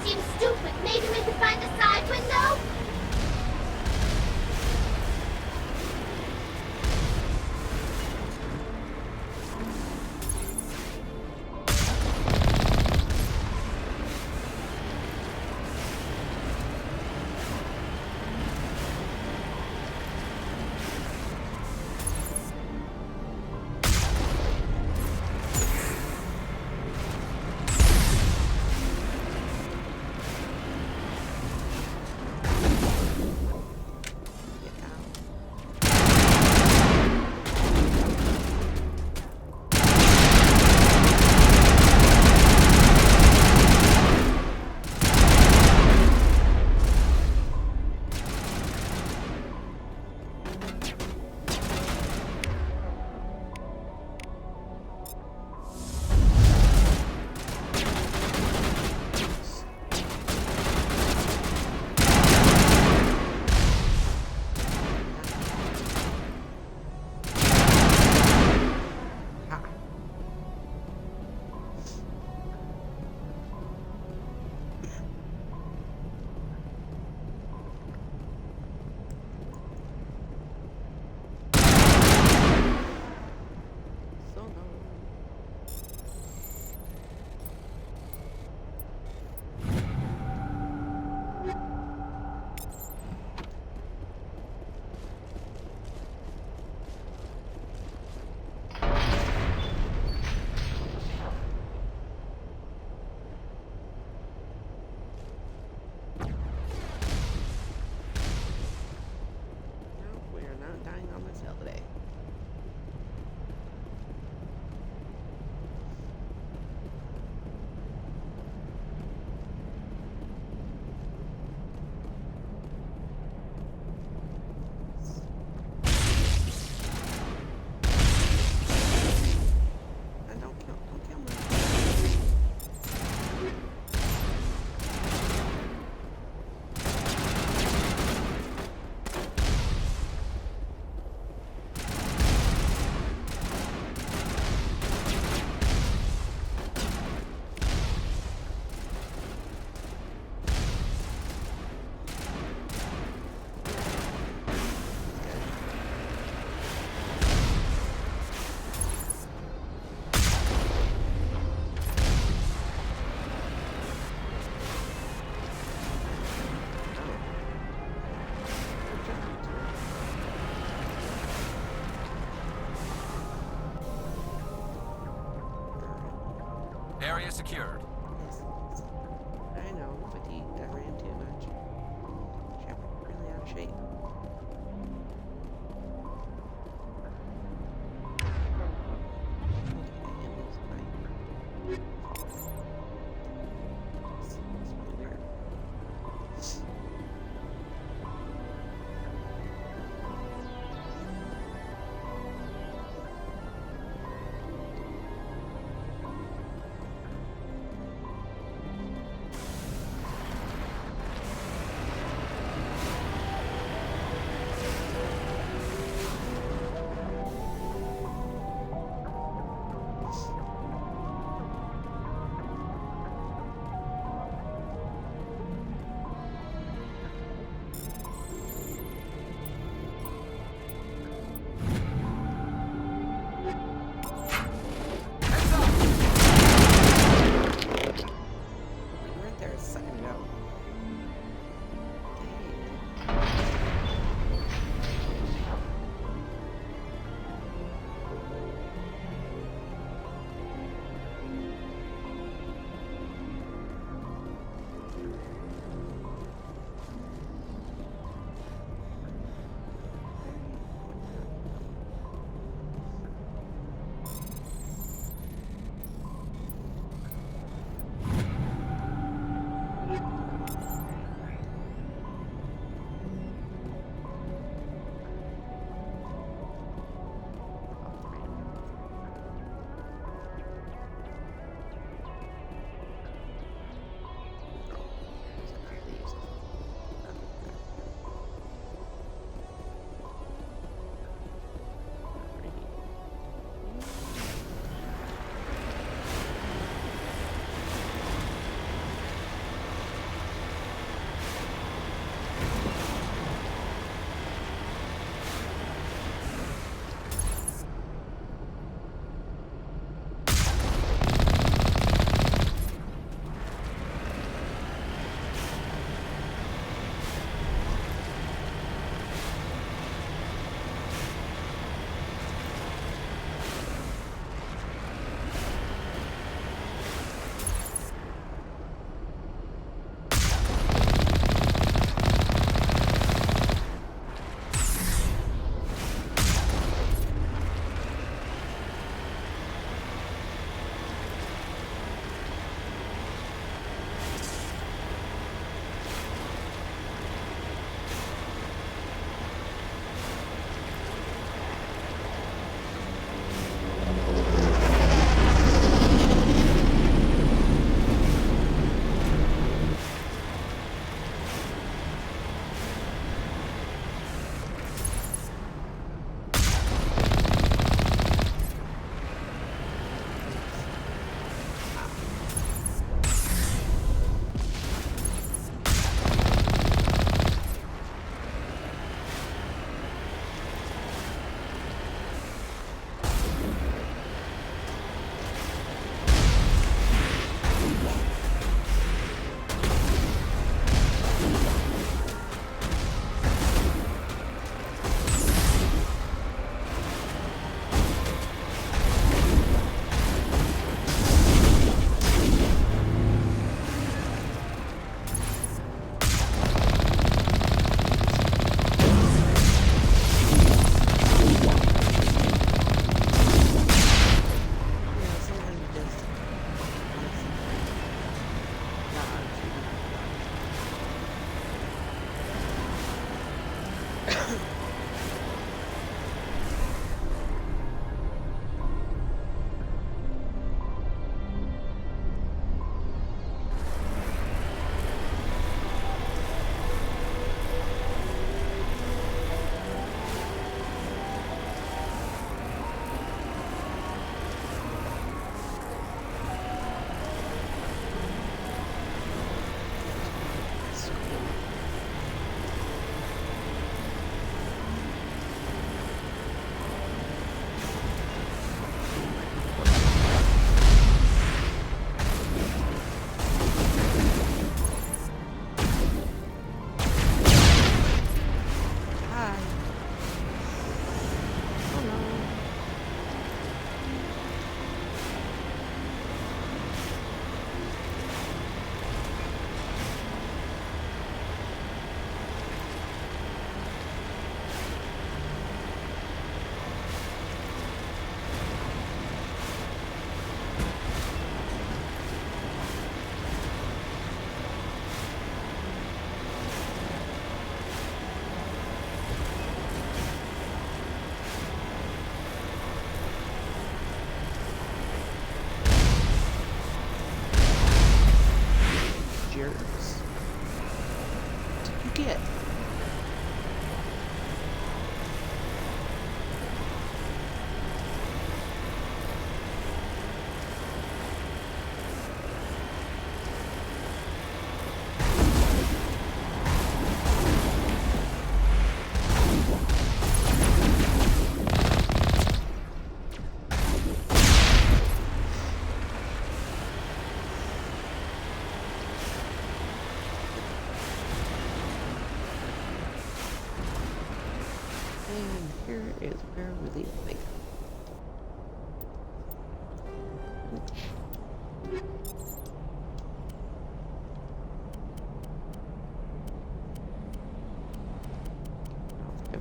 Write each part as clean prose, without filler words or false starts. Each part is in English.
seems stupid. Maybe we could find a side window? Area secured. I know, fatigued. I ran too much. Shepard really out of shape.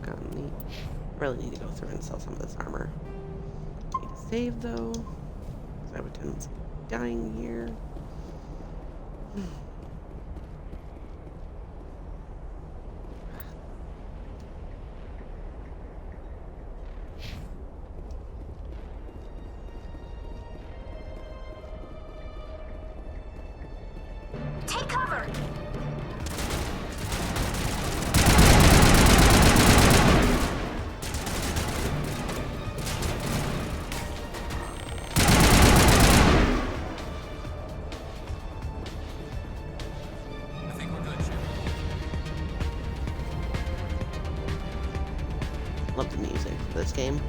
shotgun. I really need to go through and sell some of this armor. Need to save though. I have a tendency of dying here. Take cover! I think we're good, Shepard. Love the music for this game.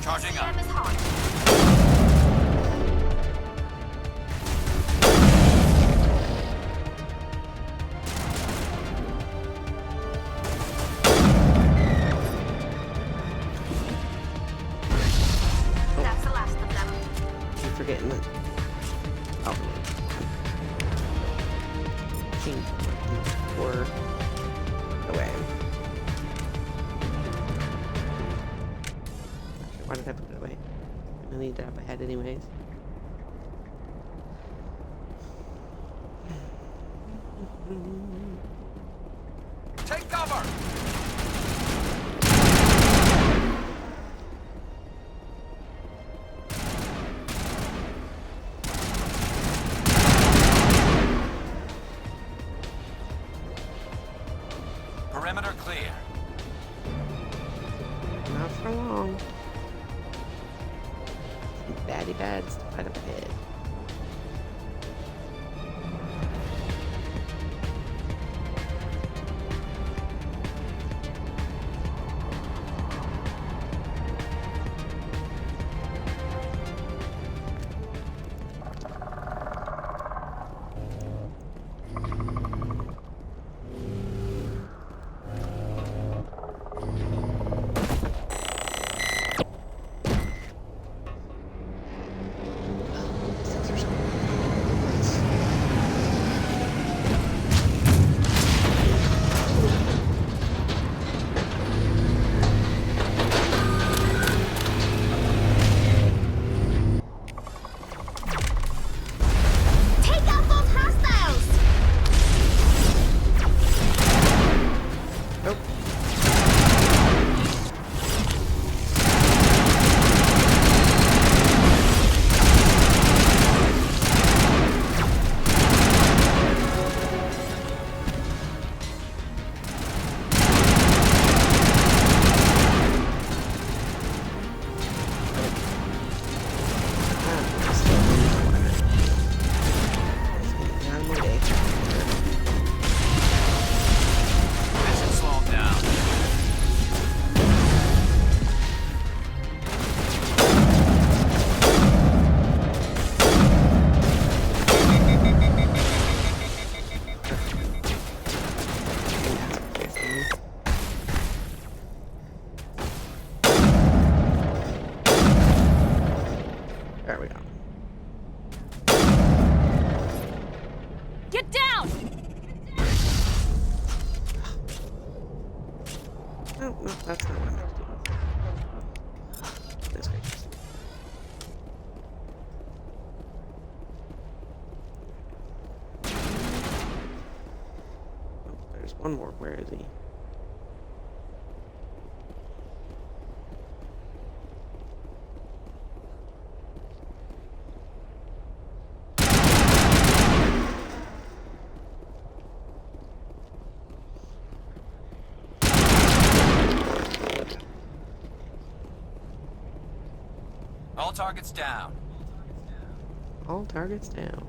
Charging up. Jam is hot. That's the last of them. Keep forgetting that. Oh, change or away. Why did I put it away? I need to have a head anyways. Take cover! Perimeter clear. Not for long. Baddie bads fight up ahead. Take out those hostiles! Nope. That should slow him down. There we go. Get down! No, that's not what I meant to do. That's great. Oh, there's one more. Where is he? All targets down. All targets down.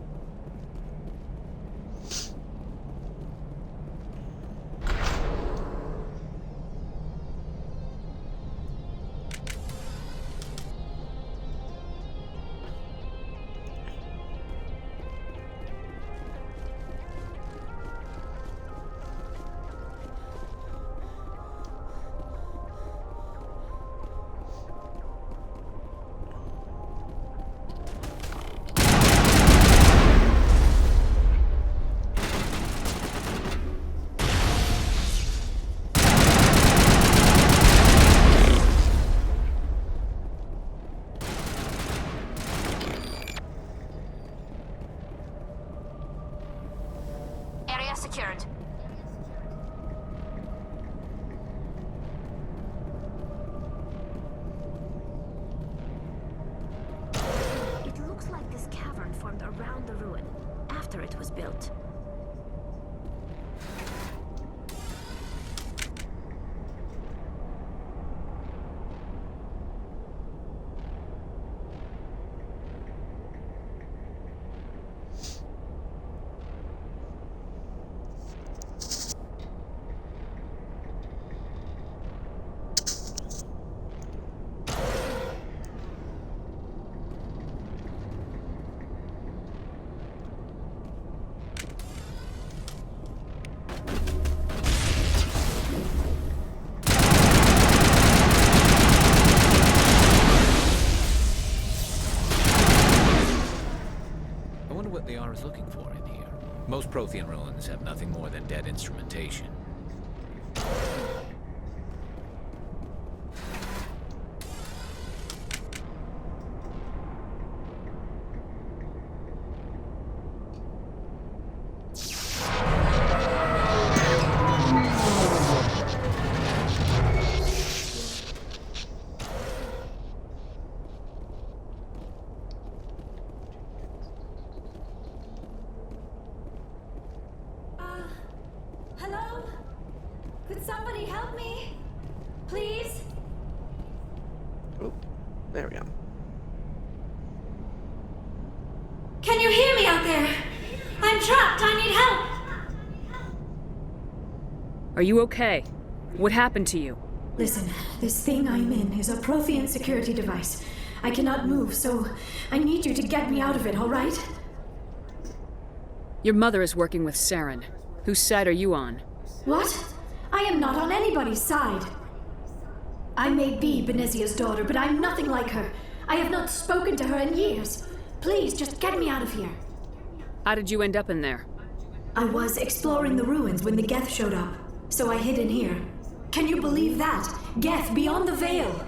Prothean ruins have nothing more than dead instrumentation. Hello? Could somebody help me? Please? Oh, there we go. Can you hear me out there? I'm trapped. I need help. Are you okay? What happened to you? Listen, this thing I'm in is a Prothean security device. I cannot move, so I need you to get me out of it, all right? Your mother is working with Saren. Whose side are you on? What? I am not on anybody's side. I may be Benezia's daughter, but I'm nothing like her. I have not spoken to her in years. Please, just get me out of here. How did you end up in there? I was exploring the ruins when the Geth showed up, so I hid in here. Can you believe that? Geth beyond the veil!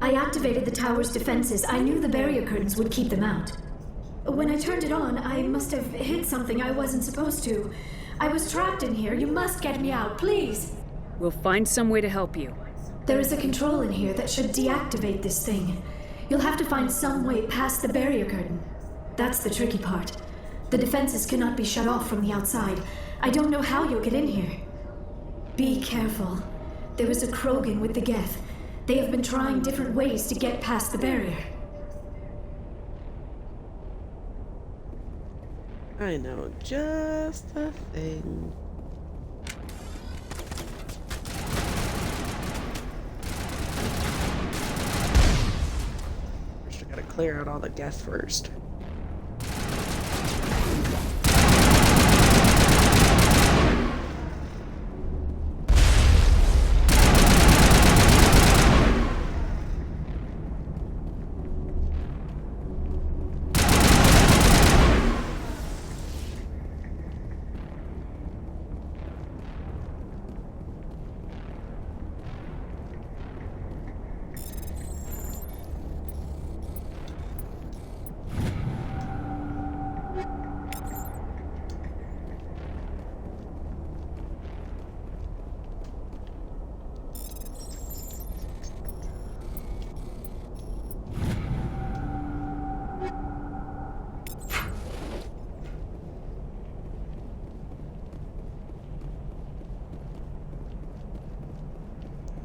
I activated the tower's defenses. I knew the barrier curtains would keep them out. When I turned it on, I must have hit something I wasn't supposed to. I was trapped in here. You must get me out, please! We'll find some way to help you. There is a control in here that should deactivate this thing. You'll have to find some way past the barrier curtain. That's the tricky part. The defenses cannot be shut off from the outside. I don't know how you'll get in here. Be careful. There is a Krogan with the Geth. They have been trying different ways to get past the barrier. I know just the thing. First, I gotta clear out all the Geth first.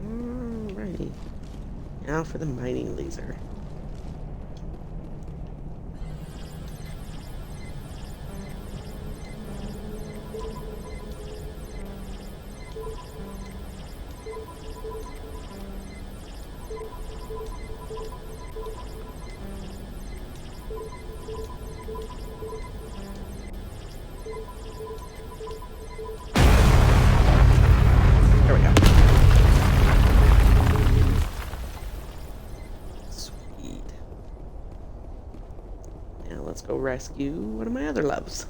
Alrighty. Now for the mining laser. There we go. Sweet. Now let's go rescue one of my other loves.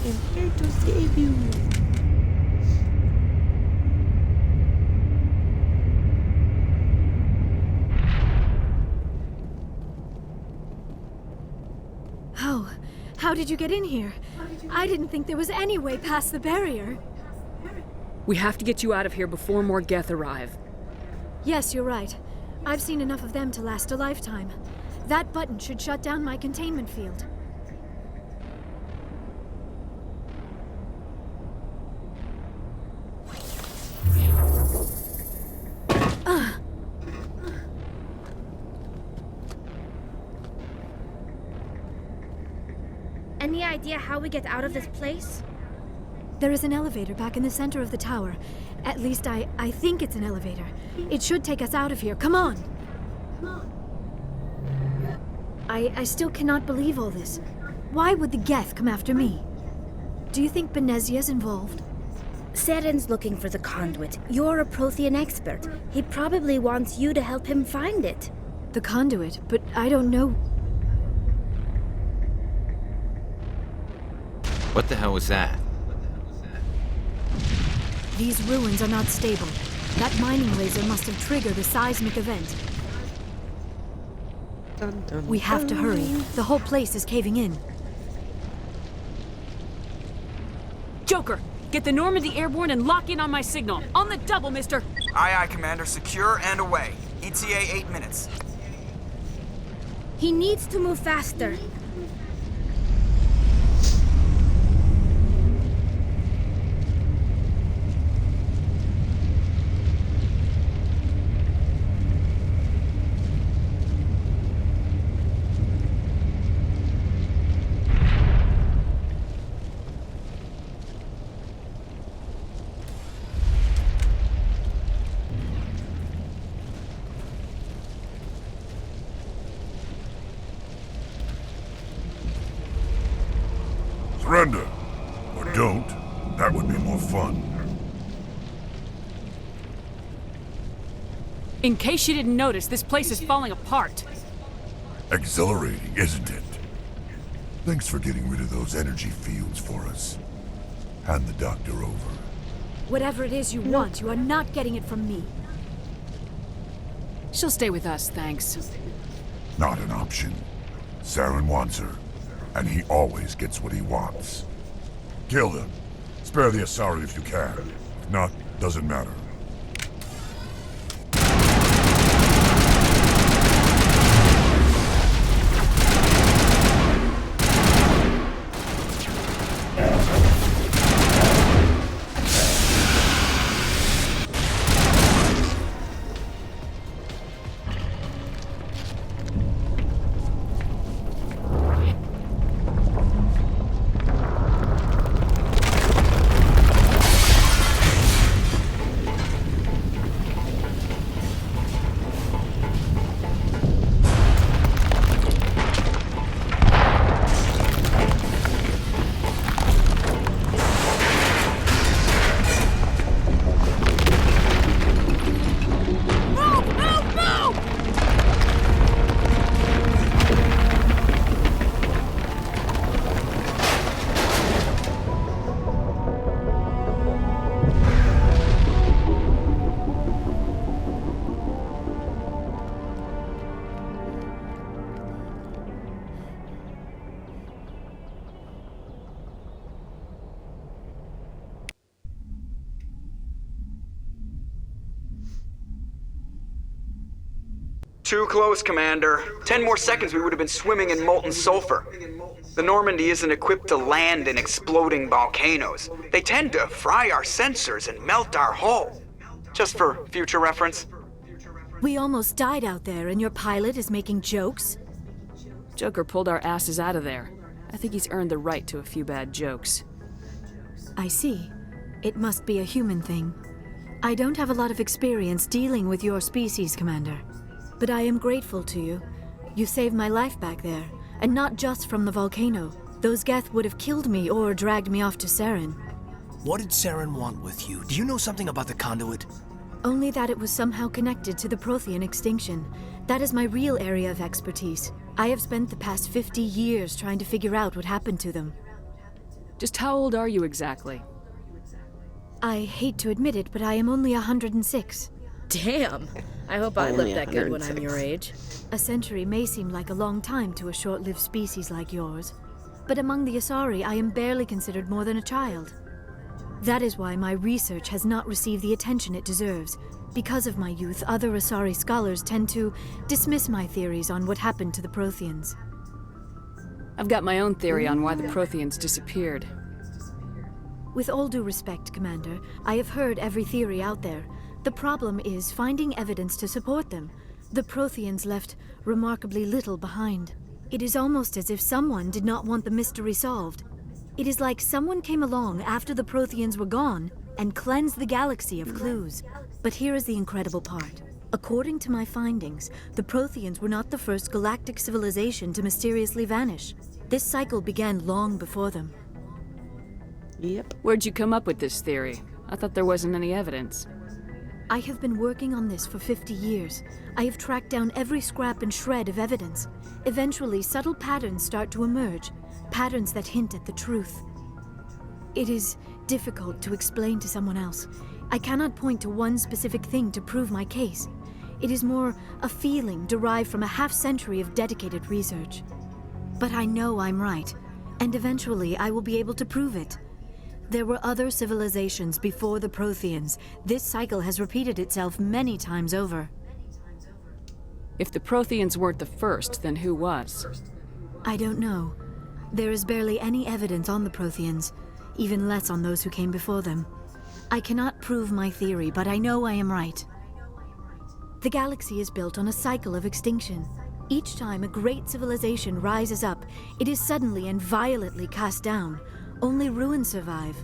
I'm here to save you. How did you get in here? I didn't think there was any way past the barrier. We have to get you out of here before more Geth arrive. Yes, you're right. I've seen enough of them to last a lifetime. That button should shut down my containment field. Any idea how we get out of this place? There is an elevator back in the center of the tower. At least I think it's an elevator. It should take us out of here. Come on! I still cannot believe all this. Why would the Geth come after me? Do you think Benezia's involved? Saren's looking for the conduit. You're a Prothean expert. He probably wants you to help him find it. The conduit, but I don't know. What the hell was that? These ruins are not stable. That mining laser must have triggered a seismic event. Dun, dun, We have to hurry. The whole place is caving in. Joker, get the Normandy airborne and lock in on my signal. On the double, mister. Aye, aye, Commander. Secure and away. ETA 8 minutes. He needs to move faster. Surrender. Or don't. That would be more fun. In case you didn't notice, this place is falling apart. Exhilarating, isn't it? Thanks for getting rid of those energy fields for us. Hand the doctor over. Whatever it is you want, you are not getting it from me. She'll stay with us, thanks. Not an option. Saren wants her, and he always gets what he wants. Kill them. Spare the Asari if you can. If not, doesn't matter. Too close, Commander. 10 more seconds, we would have been swimming in molten sulfur. The Normandy isn't equipped to land in exploding volcanoes. They tend to fry our sensors and melt our hull. Just for future reference. We almost died out there, and your pilot is making jokes? Joker pulled our asses out of there. I think he's earned the right to a few bad jokes. I see. It must be a human thing. I don't have a lot of experience dealing with your species, Commander. But I am grateful to you. You saved my life back there, and not just from the volcano. Those Geth would have killed me or dragged me off to Saren. What did Saren want with you? Do you know something about the conduit? Only that it was somehow connected to the Prothean extinction. That is my real area of expertise. I have spent the past 50 years trying to figure out what happened to them. Just how old are you exactly? I hate to admit it, but I am only 106. Damn. I hope I Only look that good when I'm 106. your age. A century may seem like a long time to a short-lived species like yours, but among the Asari, I am barely considered more than a child. That is why my research has not received the attention it deserves. Because of my youth, other Asari scholars tend to dismiss my theories on what happened to the Protheans. I've got my own theory on why the Protheans disappeared. With all due respect, Commander, I have heard every theory out there. The problem is finding evidence to support them. The Protheans left remarkably little behind. It is almost as if someone did not want the mystery solved. It is like someone came along after the Protheans were gone and cleansed the galaxy of clues. But here is the incredible part. According to my findings, the Protheans were not the first galactic civilization to mysteriously vanish. This cycle began long before them. Yep. Where'd you come up with this theory? I thought there wasn't any evidence. I have been working on this for 50 years. I have tracked down every scrap and shred of evidence. Eventually, subtle patterns start to emerge, patterns that hint at the truth. It is difficult to explain to someone else. I cannot point to one specific thing to prove my case. It is more a feeling derived from a half-century of dedicated research. But I know I'm right, and eventually I will be able to prove it. There were other civilizations before the Protheans. This cycle has repeated itself many times over. If the Protheans weren't the first, then who was? I don't know. There is barely any evidence on the Protheans, even less on those who came before them. I cannot prove my theory, but I know I am right. The galaxy is built on a cycle of extinction. Each time a great civilization rises up, it is suddenly and violently cast down. Only ruins survive.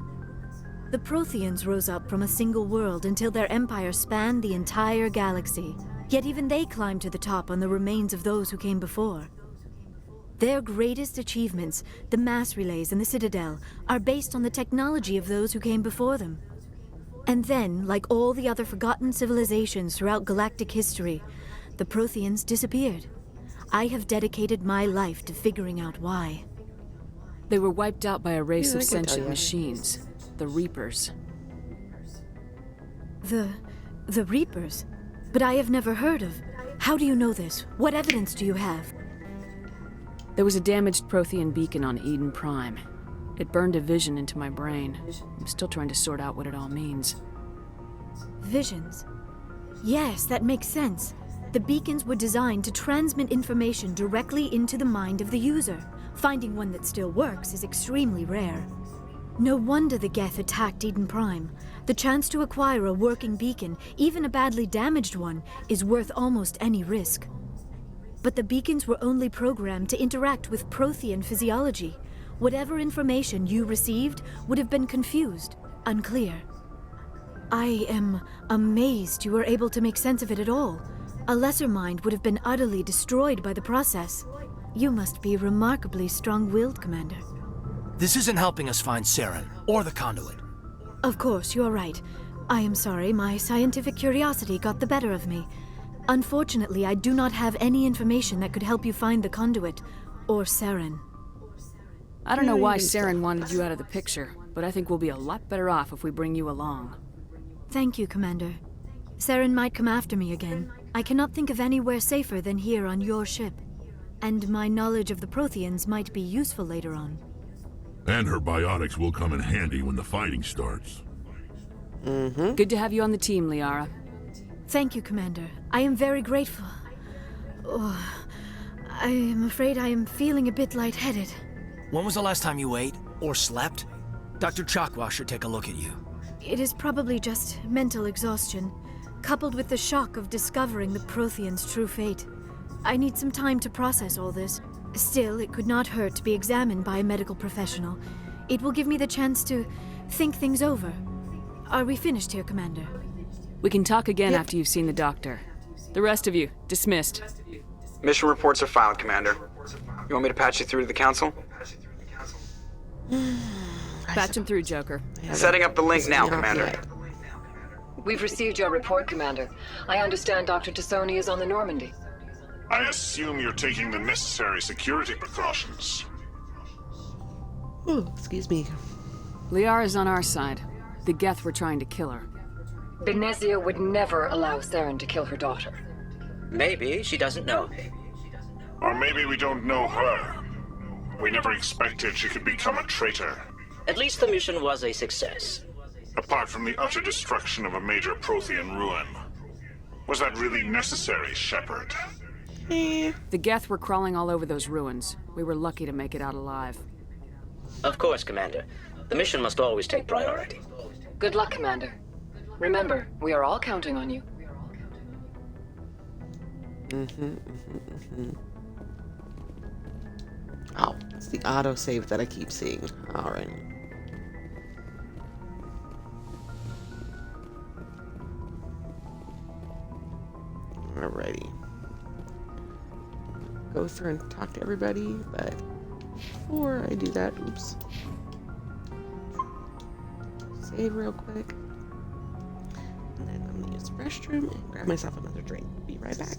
The Protheans rose up from a single world until their empire spanned the entire galaxy. Yet even they climbed to the top on the remains of those who came before. Their greatest achievements, the mass relays and the Citadel, are based on the technology of those who came before them. And then, like all the other forgotten civilizations throughout galactic history, the Protheans disappeared. I have dedicated my life to figuring out why. They were wiped out by a race Yeah, of I can tell sentient you. machines, the Reapers. The Reapers? But I have never heard of. How do you know this? What evidence do you have? There was a damaged Prothean beacon on Eden Prime. It burned a vision into my brain. I'm still trying to sort out what it all means. Visions. Yes, that makes sense. The beacons were designed to transmit information directly into the mind of the user. Finding one that still works is extremely rare. No wonder the Geth attacked Eden Prime. The chance to acquire a working beacon, even a badly damaged one, is worth almost any risk. But the beacons were only programmed to interact with Prothean physiology. Whatever information you received would have been confused, unclear. I am amazed you were able to make sense of it at all. A lesser mind would have been utterly destroyed by the process. You must be remarkably strong-willed, Commander. This isn't helping us find Saren or the conduit. Of course, you are right. I am sorry, my scientific curiosity got the better of me. Unfortunately, I do not have any information that could help you find the conduit, or Saren. I don't know why Saren wanted you out of the picture, but I think we'll be a lot better off if we bring you along. Thank you, Commander. Saren might come after me again. I cannot think of anywhere safer than here on your ship. And my knowledge of the Protheans might be useful later on. And her biotics will come in handy when the fighting starts. Good to have you on the team, Liara. Thank you, Commander. I am very grateful. Oh, I am afraid I am feeling a bit lightheaded. When was the last time you ate or slept? Dr. Chakwa should take a look at you. It is probably just mental exhaustion, coupled with the shock of discovering the Protheans' true fate. I need some time to process all this. Still, it could not hurt to be examined by a medical professional. It will give me the chance to think things over. Are we finished here, Commander? We can talk again after you've seen the doctor. The rest of you, dismissed. Mission reports are filed, Commander. You want me to patch you through to the Council? Patch him through, Joker. Setting up the link now, Commander. We've received your report, Commander. I understand Dr. Tassoni is on the Normandy. I assume you're taking the necessary security precautions. Ooh, excuse me. Liara's on our side. The Geth were trying to kill her. Benezia would never allow Saren to kill her daughter. Maybe she doesn't know. Or maybe we don't know her. We never expected she could become a traitor. At least the mission was a success. Apart from the utter destruction of a major Prothean ruin. Was that really necessary, Shepard? The Geth were crawling all over those ruins. We were lucky to make it out alive. Of course, Commander. The mission must always take priority. Good luck, Commander. Remember, we are all counting on you. Oh, it's the autosave that I keep seeing. Alright. Alrighty. Go through and talk to everybody, but before I do that, oops. Save real quick. And then I'm gonna use the restroom and grab myself another drink. Be right back.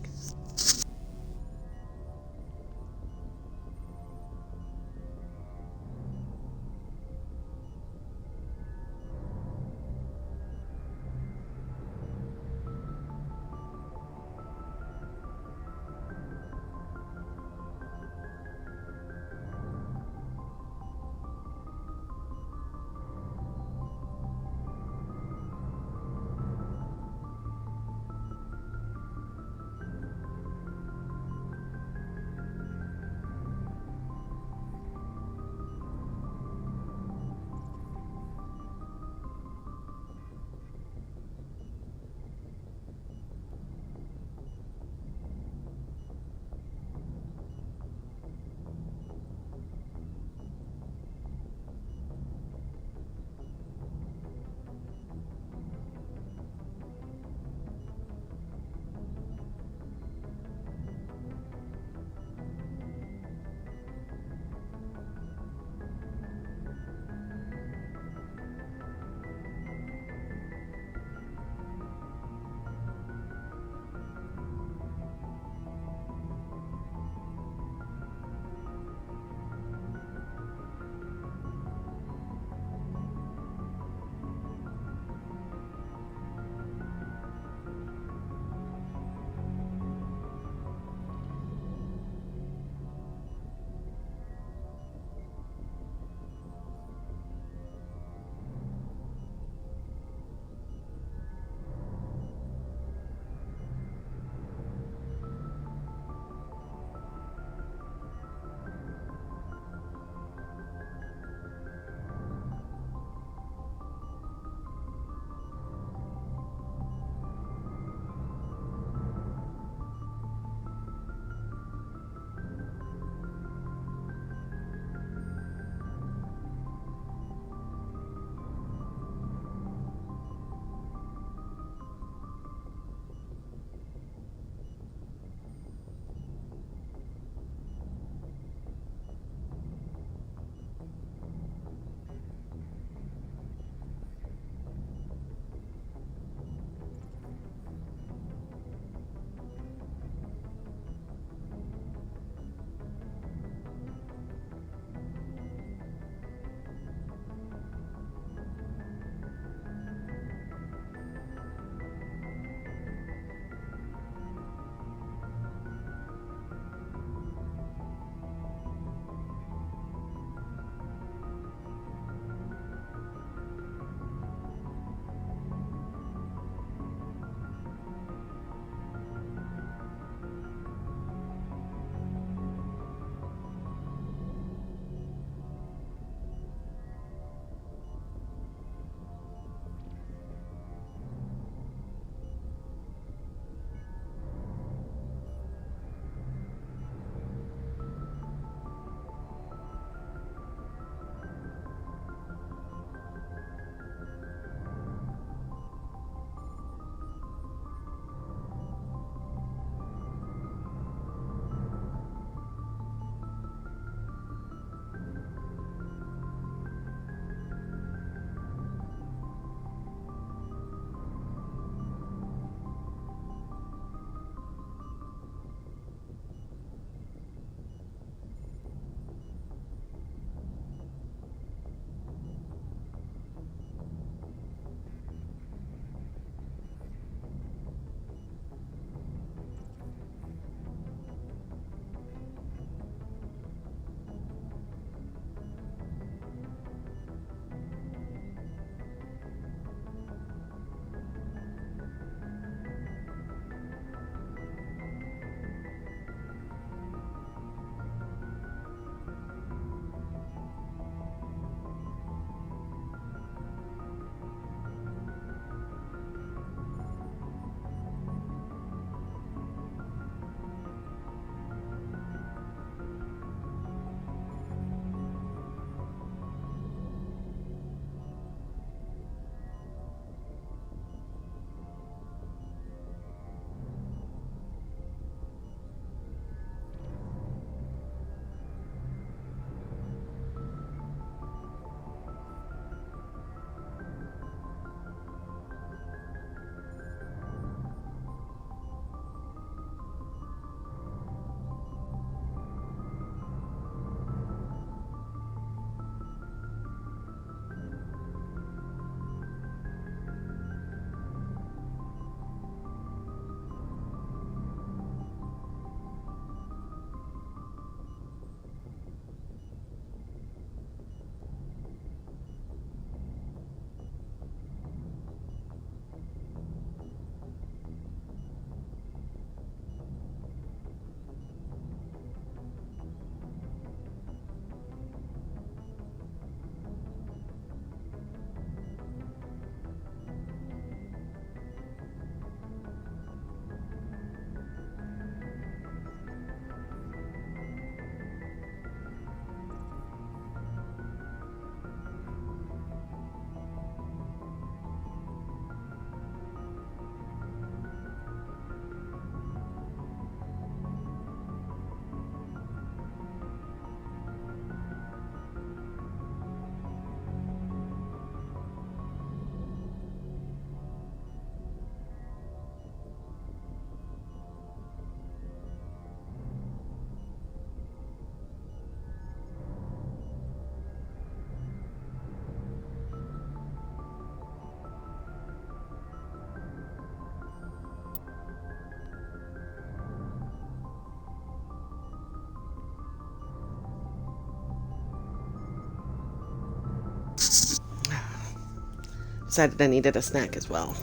decided I needed a snack as well.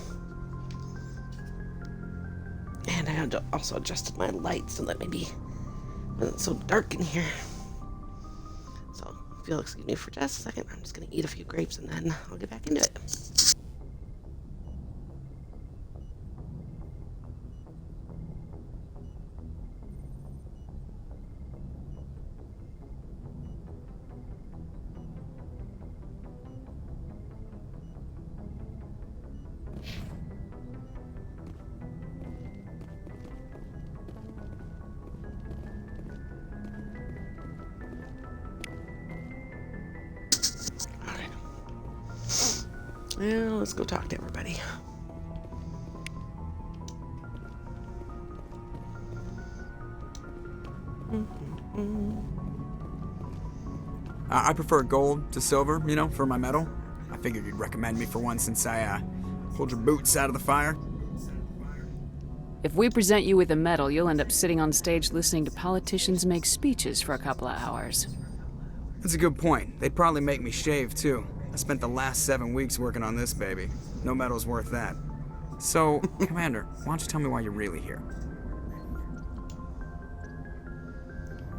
And I had also adjusted my lights so that maybe it wasn't so dark in here. So, if you'll excuse me for just a second, I'm just going to eat a few grapes and then I'll get back into it. Well, let's go talk to everybody. I prefer gold to silver, you know, for my medal. I figured you'd recommend me for one since I pulled your boots out of the fire. If we present you with a medal, you'll end up sitting on stage listening to politicians make speeches for a couple of hours. That's a good point. They'd probably make me shave, too. I spent the last 7 weeks working on this baby. No medal's worth that. So, Commander, why don't you tell me why you're really here?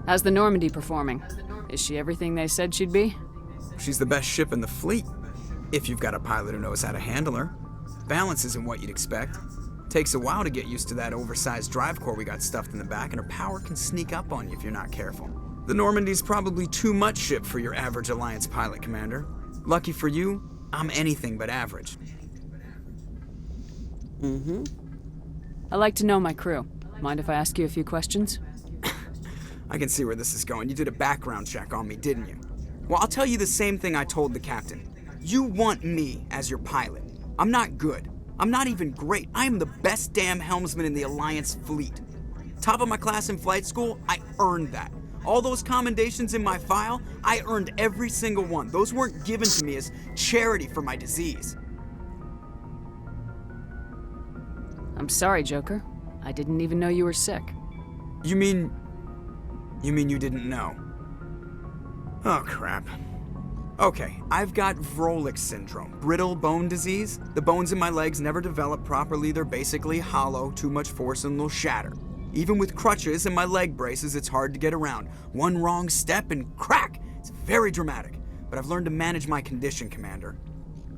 How's the Normandy performing? Is she everything they said she'd be? She's the best ship in the fleet, if you've got a pilot who knows how to handle her. Balance isn't what you'd expect. Takes a while to get used to that oversized drive core we got stuffed in the back, and her power can sneak up on you if you're not careful. The Normandy's probably too much ship for your average Alliance pilot, Commander. Lucky for you, I'm anything but average. I like to know my crew. Mind if I ask you a few questions? I can see where this is going. You did a background check on me, didn't you? Well, I'll tell you the same thing I told the captain. You want me as your pilot. I'm not good. I'm not even great. I am the best damn helmsman in the Alliance fleet. Top of my class in flight school, I earned that. All those commendations in my file, I earned every single one. Those weren't given to me as charity for my disease. I'm sorry, Joker. I didn't even know you were sick. You mean you didn't know? Oh, crap. Okay, I've got Vrolik syndrome, brittle bone disease. The bones in my legs never develop properly. They're basically hollow, too much force and they'll shatter. Even with crutches and my leg braces, it's hard to get around. One wrong step and crack! It's very dramatic, but I've learned to manage my condition, Commander.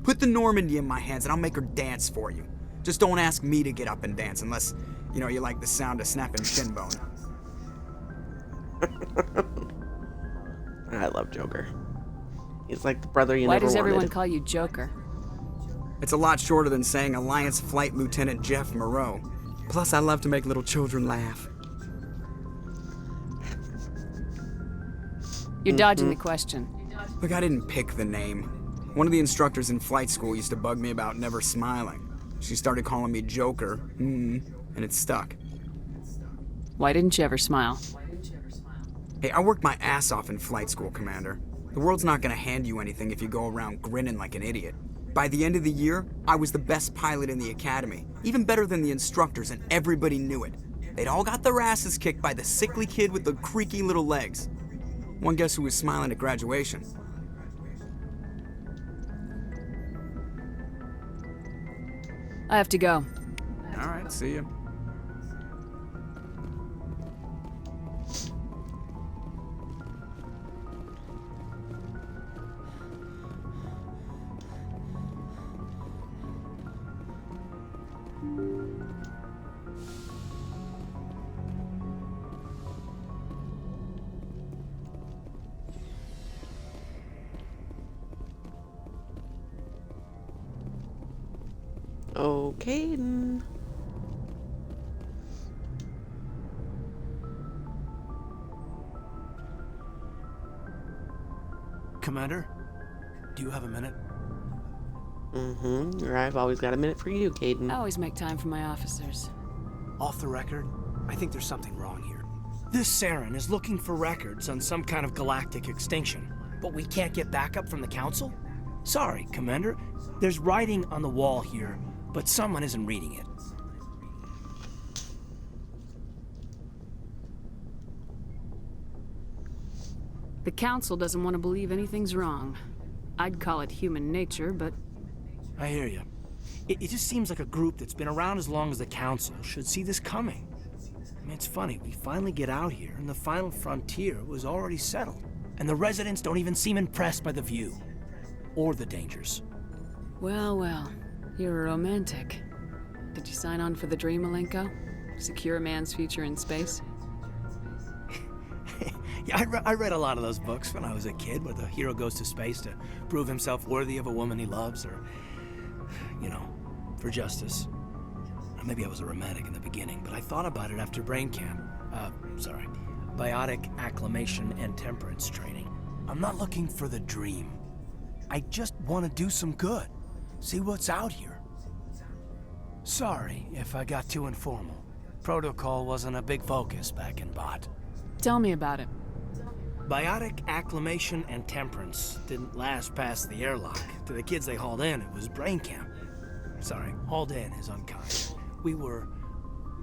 Put the Normandy in my hands and I'll make her dance for you. Just don't ask me to get up and dance unless, you know, you like the sound of snapping shin bone. I love Joker. He's like the brother you Why never wanted. does everyone call you Joker? It's a lot shorter than saying Alliance Flight Lieutenant Jeff Moreau. Plus, I love to make little children laugh. You're dodging the question. Look, I didn't pick the name. One of the instructors in flight school used to bug me about never smiling. She started calling me Joker, and it stuck. Why didn't you ever smile? Hey, I worked my ass off in flight school, Commander. The world's not gonna hand you anything if you go around grinning like an idiot. By the end of the year, I was the best pilot in the academy, even better than the instructors, and everybody knew it. They'd all got their asses kicked by the sickly kid with the creaky little legs. One guess who was smiling at graduation? I have to go. All right, see ya. Okay, then. Commander, do you have a minute? Or I've always got a minute for you, Caden. I always make time for my officers. Off the record, I think there's something wrong here. This Saren is looking for records on some kind of galactic extinction, but we can't get backup from the Council? Sorry, Commander. There's writing on the wall here, but someone isn't reading it. The Council doesn't want to believe anything's wrong. I'd call it human nature, but I hear you. It just seems like a group that's been around as long as the Council should see this coming. I mean, it's funny, we finally get out here, and the final frontier was already settled. And the residents don't even seem impressed by the view. Or the dangers. Well, well. You're a romantic. Did you sign on for the dream, Malenko? Secure a man's future in space? Yeah, I read a lot of those books when I was a kid, where the hero goes to space to prove himself worthy of a woman he loves, or, you know, for justice. Maybe I was a romantic in the beginning, but I thought about it after brain camp. Biotic acclimation and temperance training. I'm not looking for the dream. I just want to do some good. See what's out here. Sorry if I got too informal. Protocol wasn't a big focus back in Bot. Tell me about it. Biotic acclimation and temperance didn't last past the airlock. To the kids they hauled in, it was brain camp. Sorry, hauled in is unkind. We were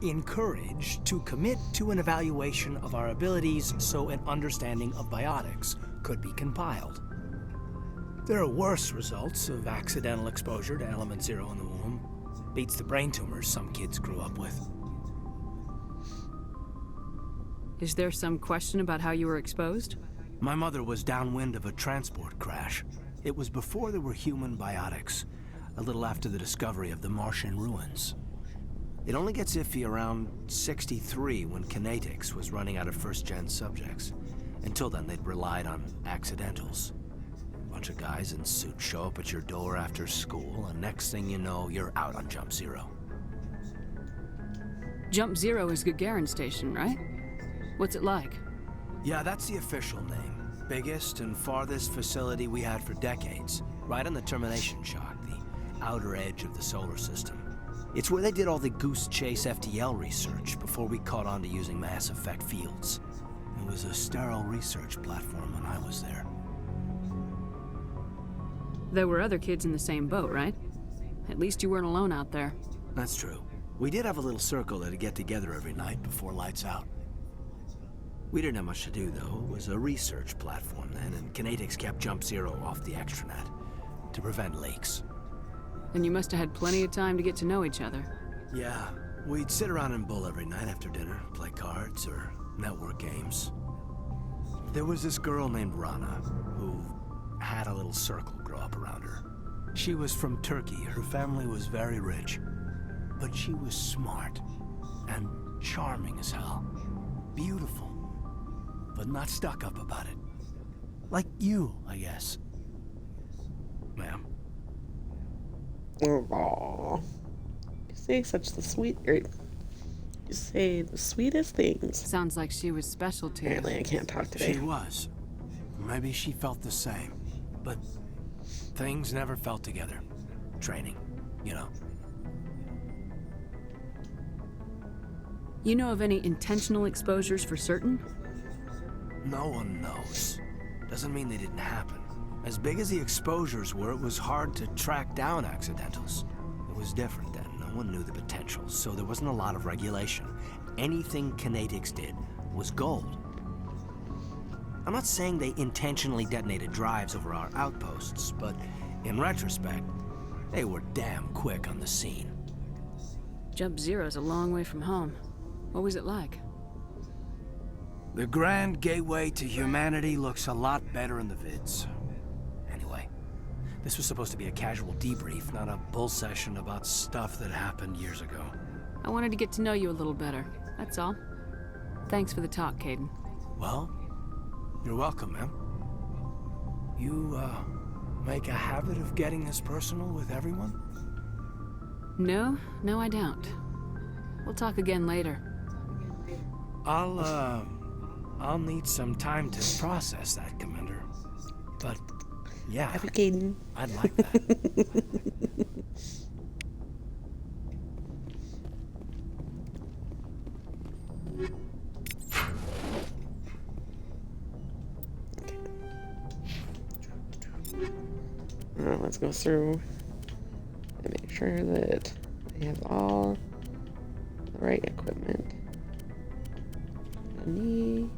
encouraged to commit to an evaluation of our abilities so an understanding of biotics could be compiled. There are worse results of accidental exposure to element 0 in the womb. Beats the brain tumors some kids grew up with. Is there some question about how you were exposed? My mother was downwind of a transport crash. It was before there were human biotics, a little after the discovery of the Martian ruins. It only gets iffy around 63 when Kinetics was running out of first-gen subjects. Until then, they'd relied on accidentals. A bunch of guys in suits show up at your door after school, and next thing you know, you're out on Jump Zero. Jump Zero is Gagarin Station, right? What's it like? Yeah, that's the official name. Biggest and farthest facility we had for decades. Right on the termination shock, the outer edge of the solar system. It's where they did all the Goose Chase FTL research before we caught on to using mass effect fields. It was a sterile research platform when I was there. There were other kids in the same boat, right? At least you weren't alone out there. That's true. We did have a little circle that'd get together every night before lights out. We didn't have much to do, though. It was a research platform then, and Kinetics kept Jump Zero off the extranet to prevent leaks. Then you must have had plenty of time to get to know each other. Yeah, we'd sit around and bull every night after dinner, play cards or network games. There was this girl named Rana, who had a little circle grow up around her. She was from Turkey. Her family was very rich. But she was smart and charming as hell. Beautiful, but not stuck up about it. Like you, I guess. Ma'am. Aww. You say such the sweet, or you say the sweetest things. Sounds like she was special to you. Apparently I can't talk today. She was. Maybe she felt the same. But things never felt together. Training, you know. You know of any intentional exposures for certain? No one knows. Doesn't mean they didn't happen. As big as the exposures were, it was hard to track down accidentals. It was different then. No one knew the potential, so there wasn't a lot of regulation. Anything Kinetics did was gold. I'm not saying they intentionally detonated drives over our outposts, but in retrospect, they were damn quick on the scene. Jump Zero's a long way from home. What was it like? The grand gateway to humanity looks a lot better in the vids. Anyway, this was supposed to be a casual debrief, not a bull session about stuff that happened years ago. I wanted to get to know you a little better, that's all. Thanks for the talk, Caden. Well, you're welcome, ma'am. You, make a habit of getting this personal with everyone? No, I don't. We'll talk again later. I'll need some time to process that, Commander. But, yeah, Happy Caden. I'd like that. Let's go through and make sure that they have all the right equipment. I need.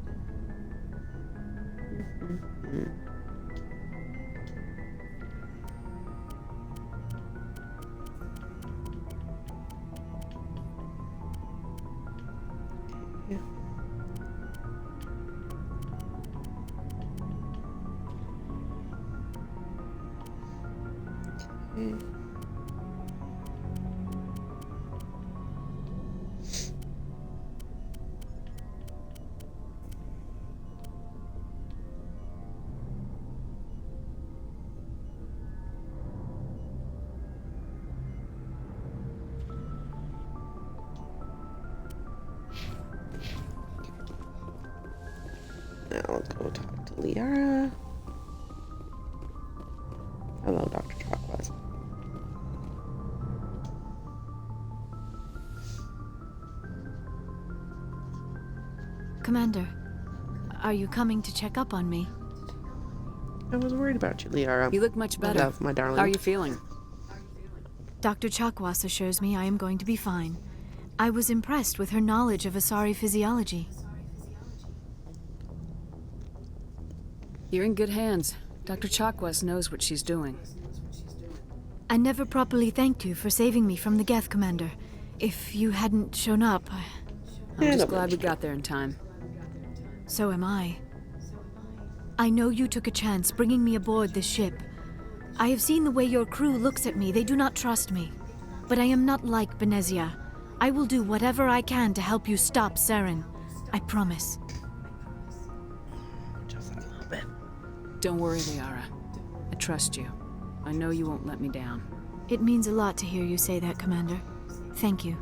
Now let's go talk to Liara. Hello, Dr. Chakwas. Commander, are you coming to check up on me? I was worried about you, Liara. You look much better. Love, my darling. How are you feeling? Dr. Chakwas assures me I am going to be fine. I was impressed with her knowledge of Asari physiology. You're in good hands. Dr. Chakwas knows what she's doing. I never properly thanked you for saving me from the Geth, Commander. If you hadn't shown up... I'm just glad we got there in time. So am I. I know you took a chance bringing me aboard this ship. I have seen the way your crew looks at me. They do not trust me. But I am not like Benezia. I will do whatever I can to help you stop Saren. I promise. Just a little bit. Don't worry, Liara. I trust you. I know you won't let me down. It means a lot to hear you say that, Commander. Thank you.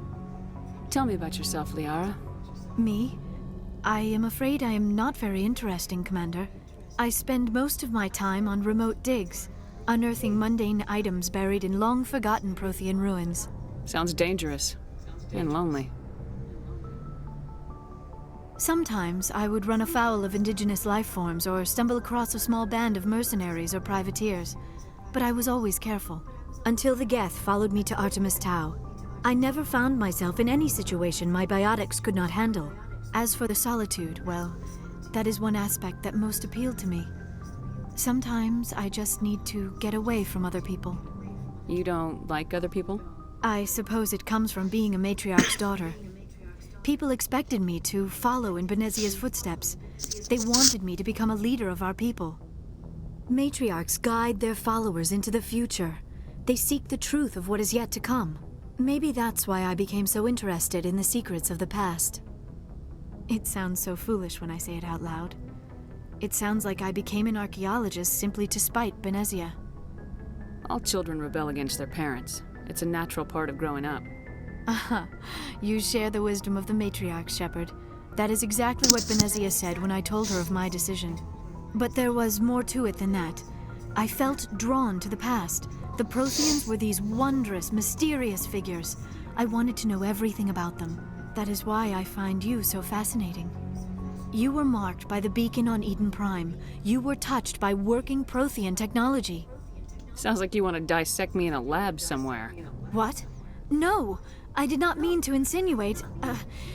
Tell me about yourself, Liara. Me? I am afraid I am not very interesting, Commander. I spend most of my time on remote digs, unearthing mundane items buried in long-forgotten Prothean ruins. Sounds dangerous. And lonely. Sometimes I would run afoul of indigenous life forms or stumble across a small band of mercenaries or privateers. But I was always careful. Until the Geth followed me to Artemis Tau. I never found myself in any situation my biotics could not handle. As for the solitude, well, that is one aspect that most appealed to me. Sometimes I just need to get away from other people. You don't like other people? I suppose it comes from being a matriarch's daughter. People expected me to follow in Benezia's footsteps. They wanted me to become a leader of our people. Matriarchs guide their followers into the future. They seek the truth of what is yet to come. Maybe that's why I became so interested in the secrets of the past. It sounds so foolish when I say it out loud. It sounds like I became an archaeologist simply to spite Benezia. All children rebel against their parents. It's a natural part of growing up. Aha, you share the wisdom of the matriarch, Shepard. That is exactly what Benezia said when I told her of my decision. But there was more to it than that. I felt drawn to the past. The Protheans were these wondrous, mysterious figures. I wanted to know everything about them. That is why I find you so fascinating. You were marked by the beacon on Eden Prime. You were touched by working Prothean technology. Sounds like you want to dissect me in a lab somewhere. What? No! I did not mean to insinuate.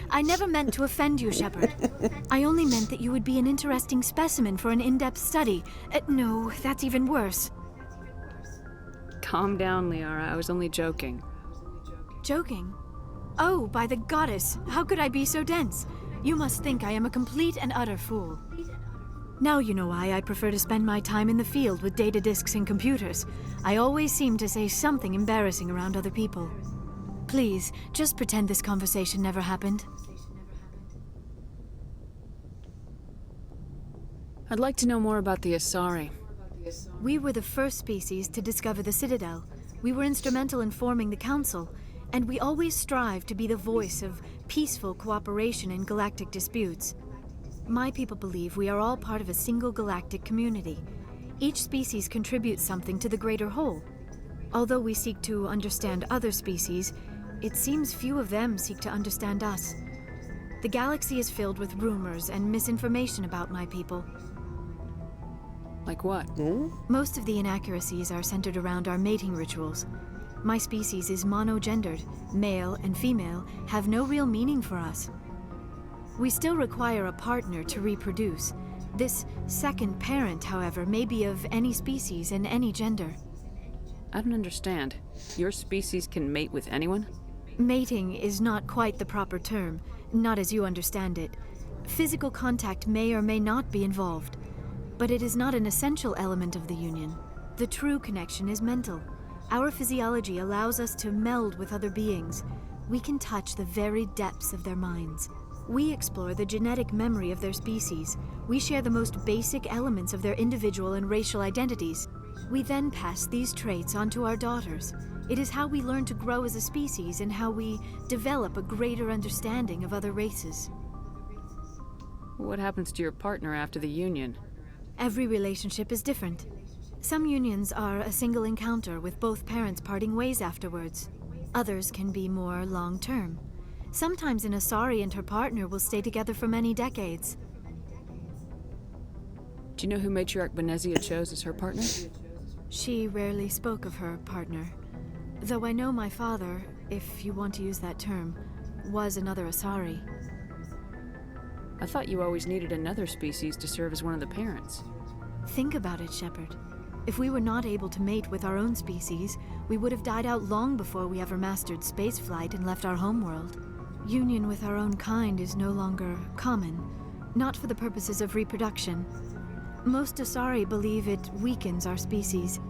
I never meant to offend you, Shepard. I only meant that you would be an interesting specimen for an in-depth study. No, that's even worse. Calm down, Liara. I was only joking. Joking? Oh, by the goddess, how could I be so dense? You must think I am a complete and utter fool. Now you know why I prefer to spend my time in the field with data disks and computers. I always seem to say something embarrassing around other people. Please, just pretend this conversation never happened. I'd like to know more about the Asari. We were the first species to discover the Citadel. We were instrumental in forming the Council, and we always strive to be the voice of peaceful cooperation in galactic disputes. My people believe we are all part of a single galactic community. Each species contributes something to the greater whole. Although we seek to understand other species, it seems few of them seek to understand us. The galaxy is filled with rumors and misinformation about my people. Like what? Most of the inaccuracies are centered around our mating rituals. My species is monogendered. Male and female have no real meaning for us. We still require a partner to reproduce. This second parent, however, may be of any species and any gender. I don't understand. Your species can mate with anyone? Mating is not quite the proper term, not as you understand it. Physical contact may or may not be involved, but it is not an essential element of the union. The true connection is mental. Our physiology allows us to meld with other beings. We can touch the very depths of their minds. We explore the genetic memory of their species. We share the most basic elements of their individual and racial identities. We then pass these traits on to our daughters. It is how we learn to grow as a species and how we develop a greater understanding of other races. What happens to your partner after the union? Every relationship is different. Some unions are a single encounter with both parents parting ways afterwards. Others can be more long-term. Sometimes an Asari and her partner will stay together for many decades. Do you know who Matriarch Benezia chose as her partner? She rarely spoke of her partner. Though I know my father, if you want to use that term, was another Asari. I thought you always needed another species to serve as one of the parents. Think about it, Shepard. If we were not able to mate with our own species, we would have died out long before we ever mastered spaceflight and left our homeworld. Union with our own kind is no longer common, not for the purposes of reproduction. Most Asari believe it weakens our species.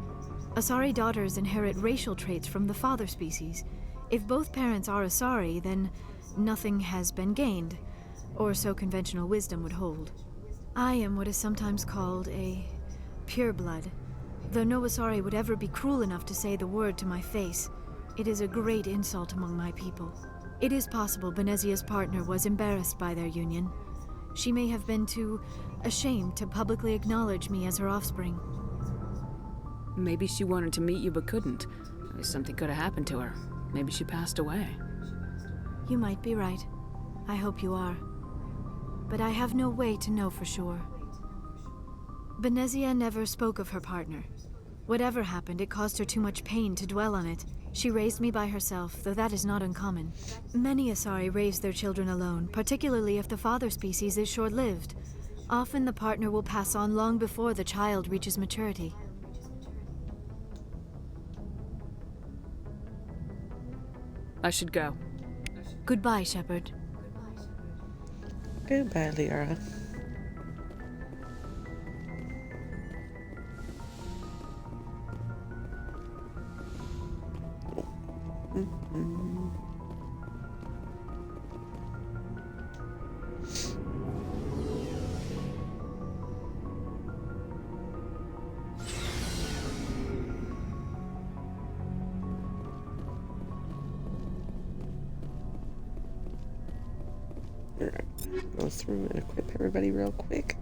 Asari daughters inherit racial traits from the father species. If both parents are Asari, then nothing has been gained, or so conventional wisdom would hold. I am what is sometimes called a pureblood, though no Asari would ever be cruel enough to say the word to my face. It is a great insult among my people. It is possible Benezia's partner was embarrassed by their union. She may have been too ashamed to publicly acknowledge me as her offspring. Maybe she wanted to meet you but couldn't. Maybe something could have happened to her. Maybe she passed away. You might be right. I hope you are. But I have no way to know for sure. Benezia never spoke of her partner. Whatever happened, it caused her too much pain to dwell on it. She raised me by herself, though that is not uncommon. Many Asari raise their children alone, particularly if the father species is short-lived. Often the partner will pass on long before the child reaches maturity. I should go. Goodbye, Shepard. Goodbye, Liara. Go through and equip everybody real quick.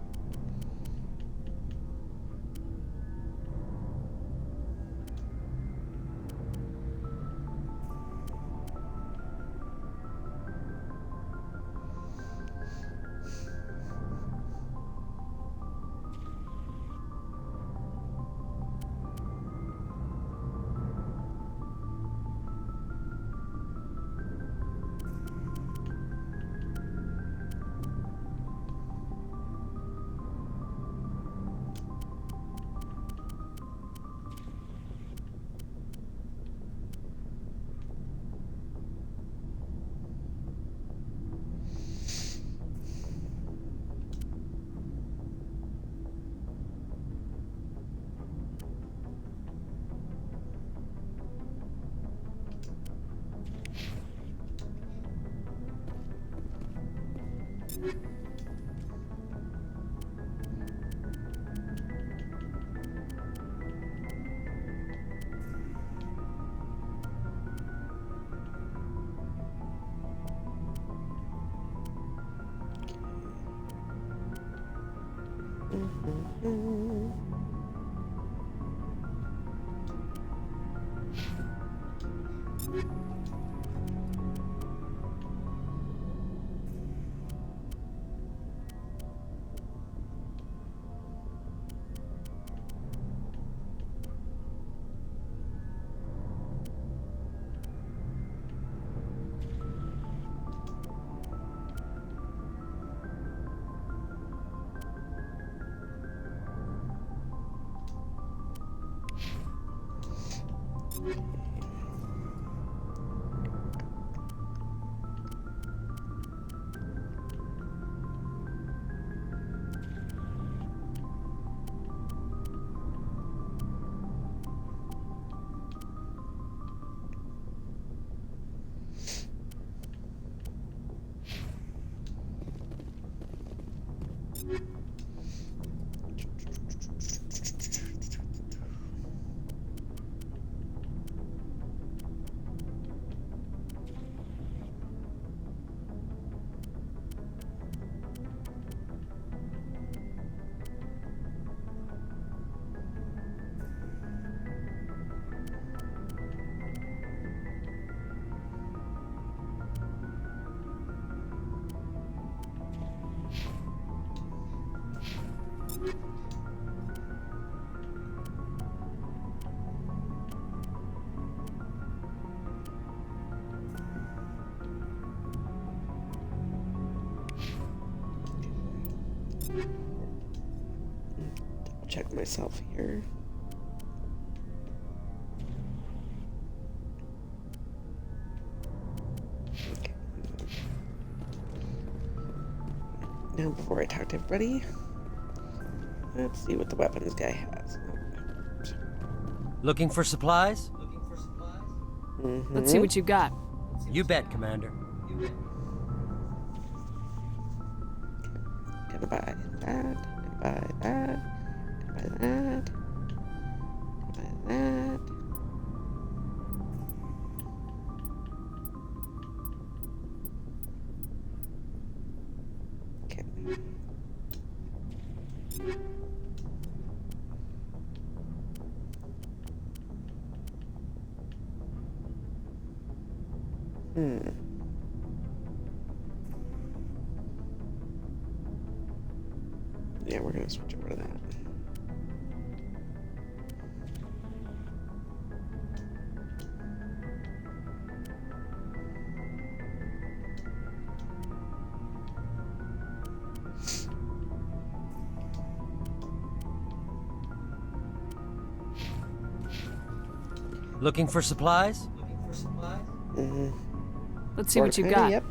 check myself here. Okay. Now, before I talk to everybody, let's see what the weapons guy has. Looking for supplies? Let's see what you got. You bet, Commander. Gonna buy that, gonna buy that, gonna buy that, gonna buy that. Okay. Yeah, we're gonna switch over to that. Looking for supplies? Let's see what you got. Yep.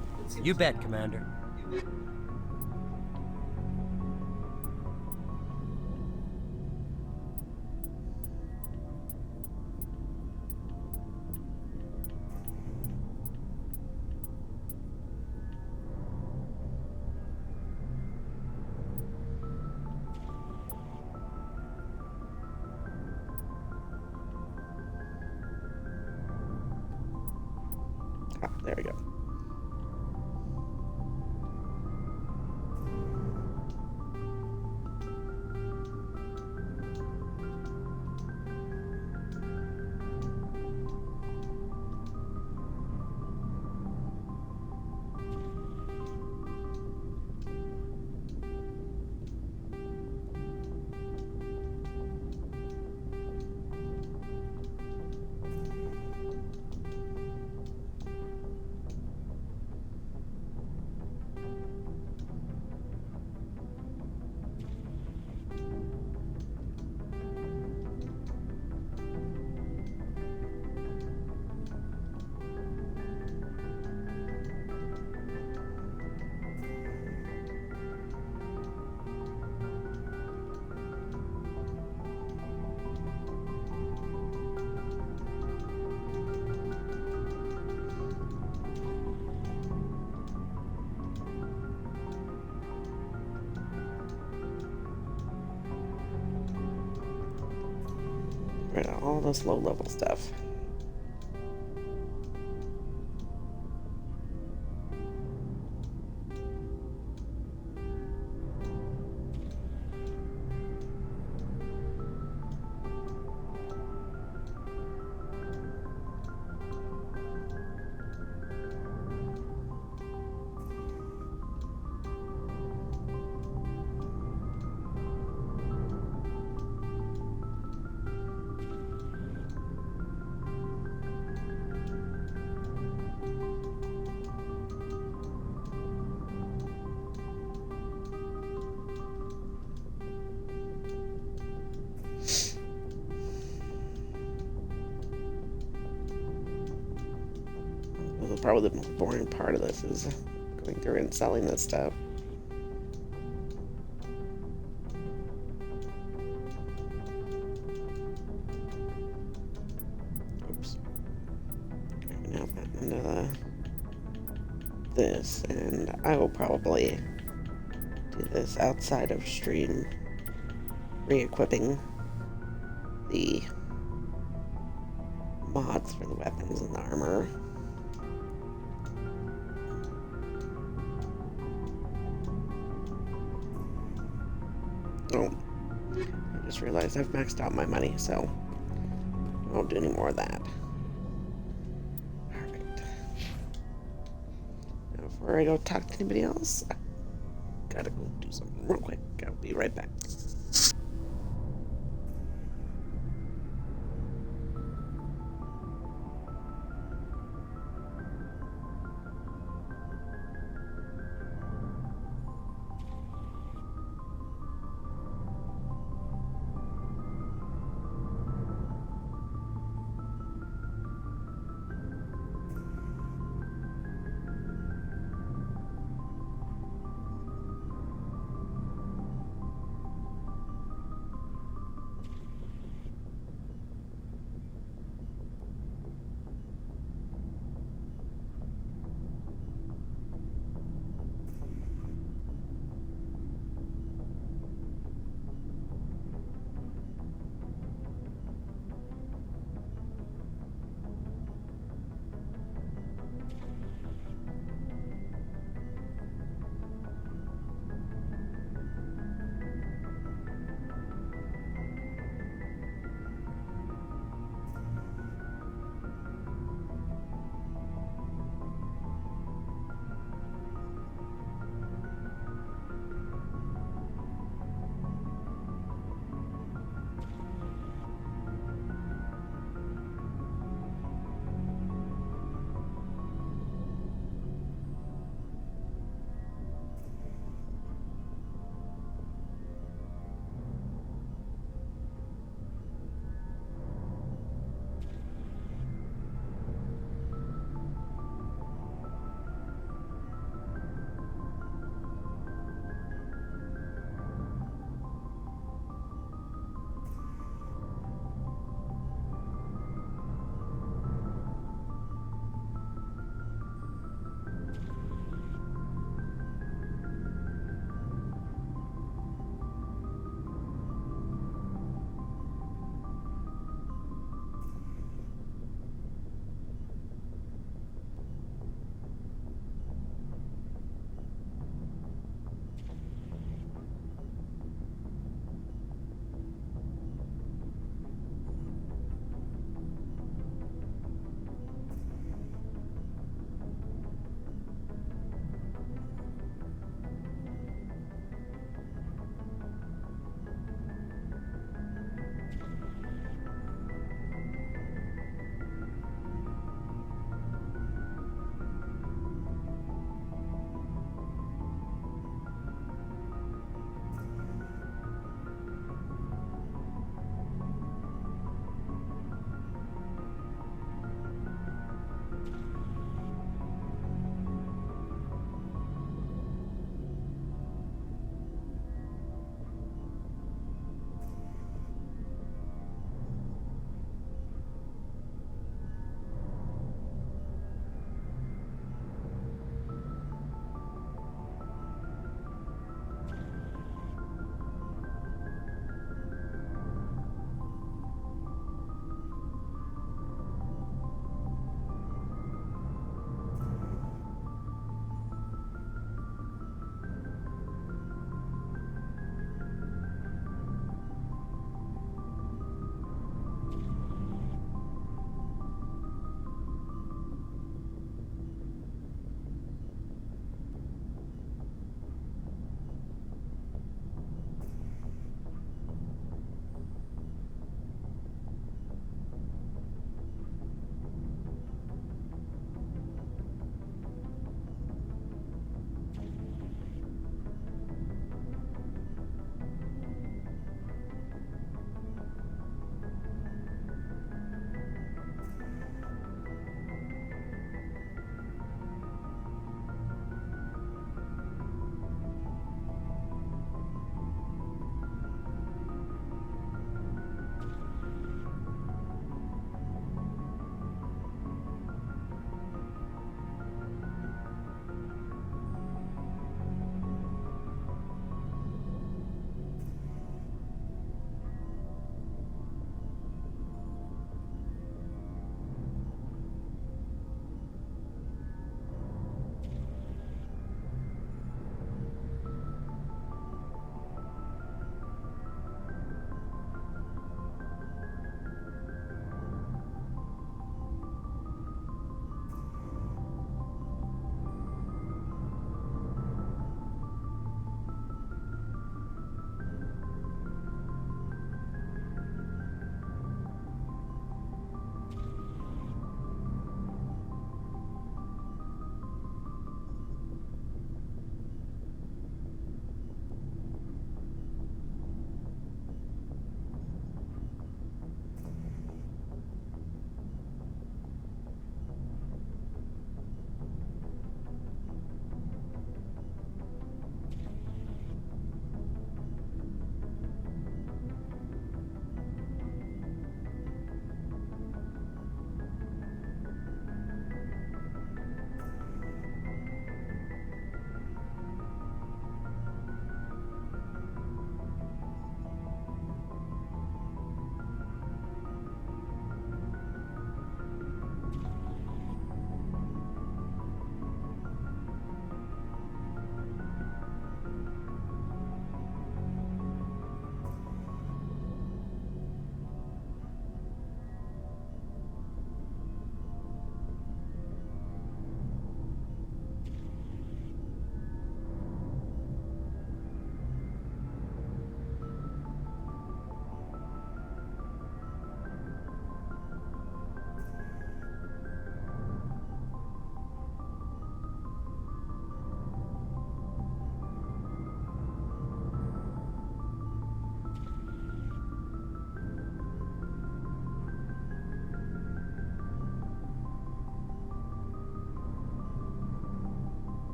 You bet, Commander. Ah, there we go. Rid of all this low-level stuff. Probably the most boring part of this is going through and selling this stuff. Oops. Now back into this, and I will probably do this outside of stream, re-equipping the mods for the weapons and the armor. Oh, I just realized I've maxed out my money, so I won't do any more of that. Alright. Now, before I go talk to anybody else, I gotta go do something real quick. I'll be right back.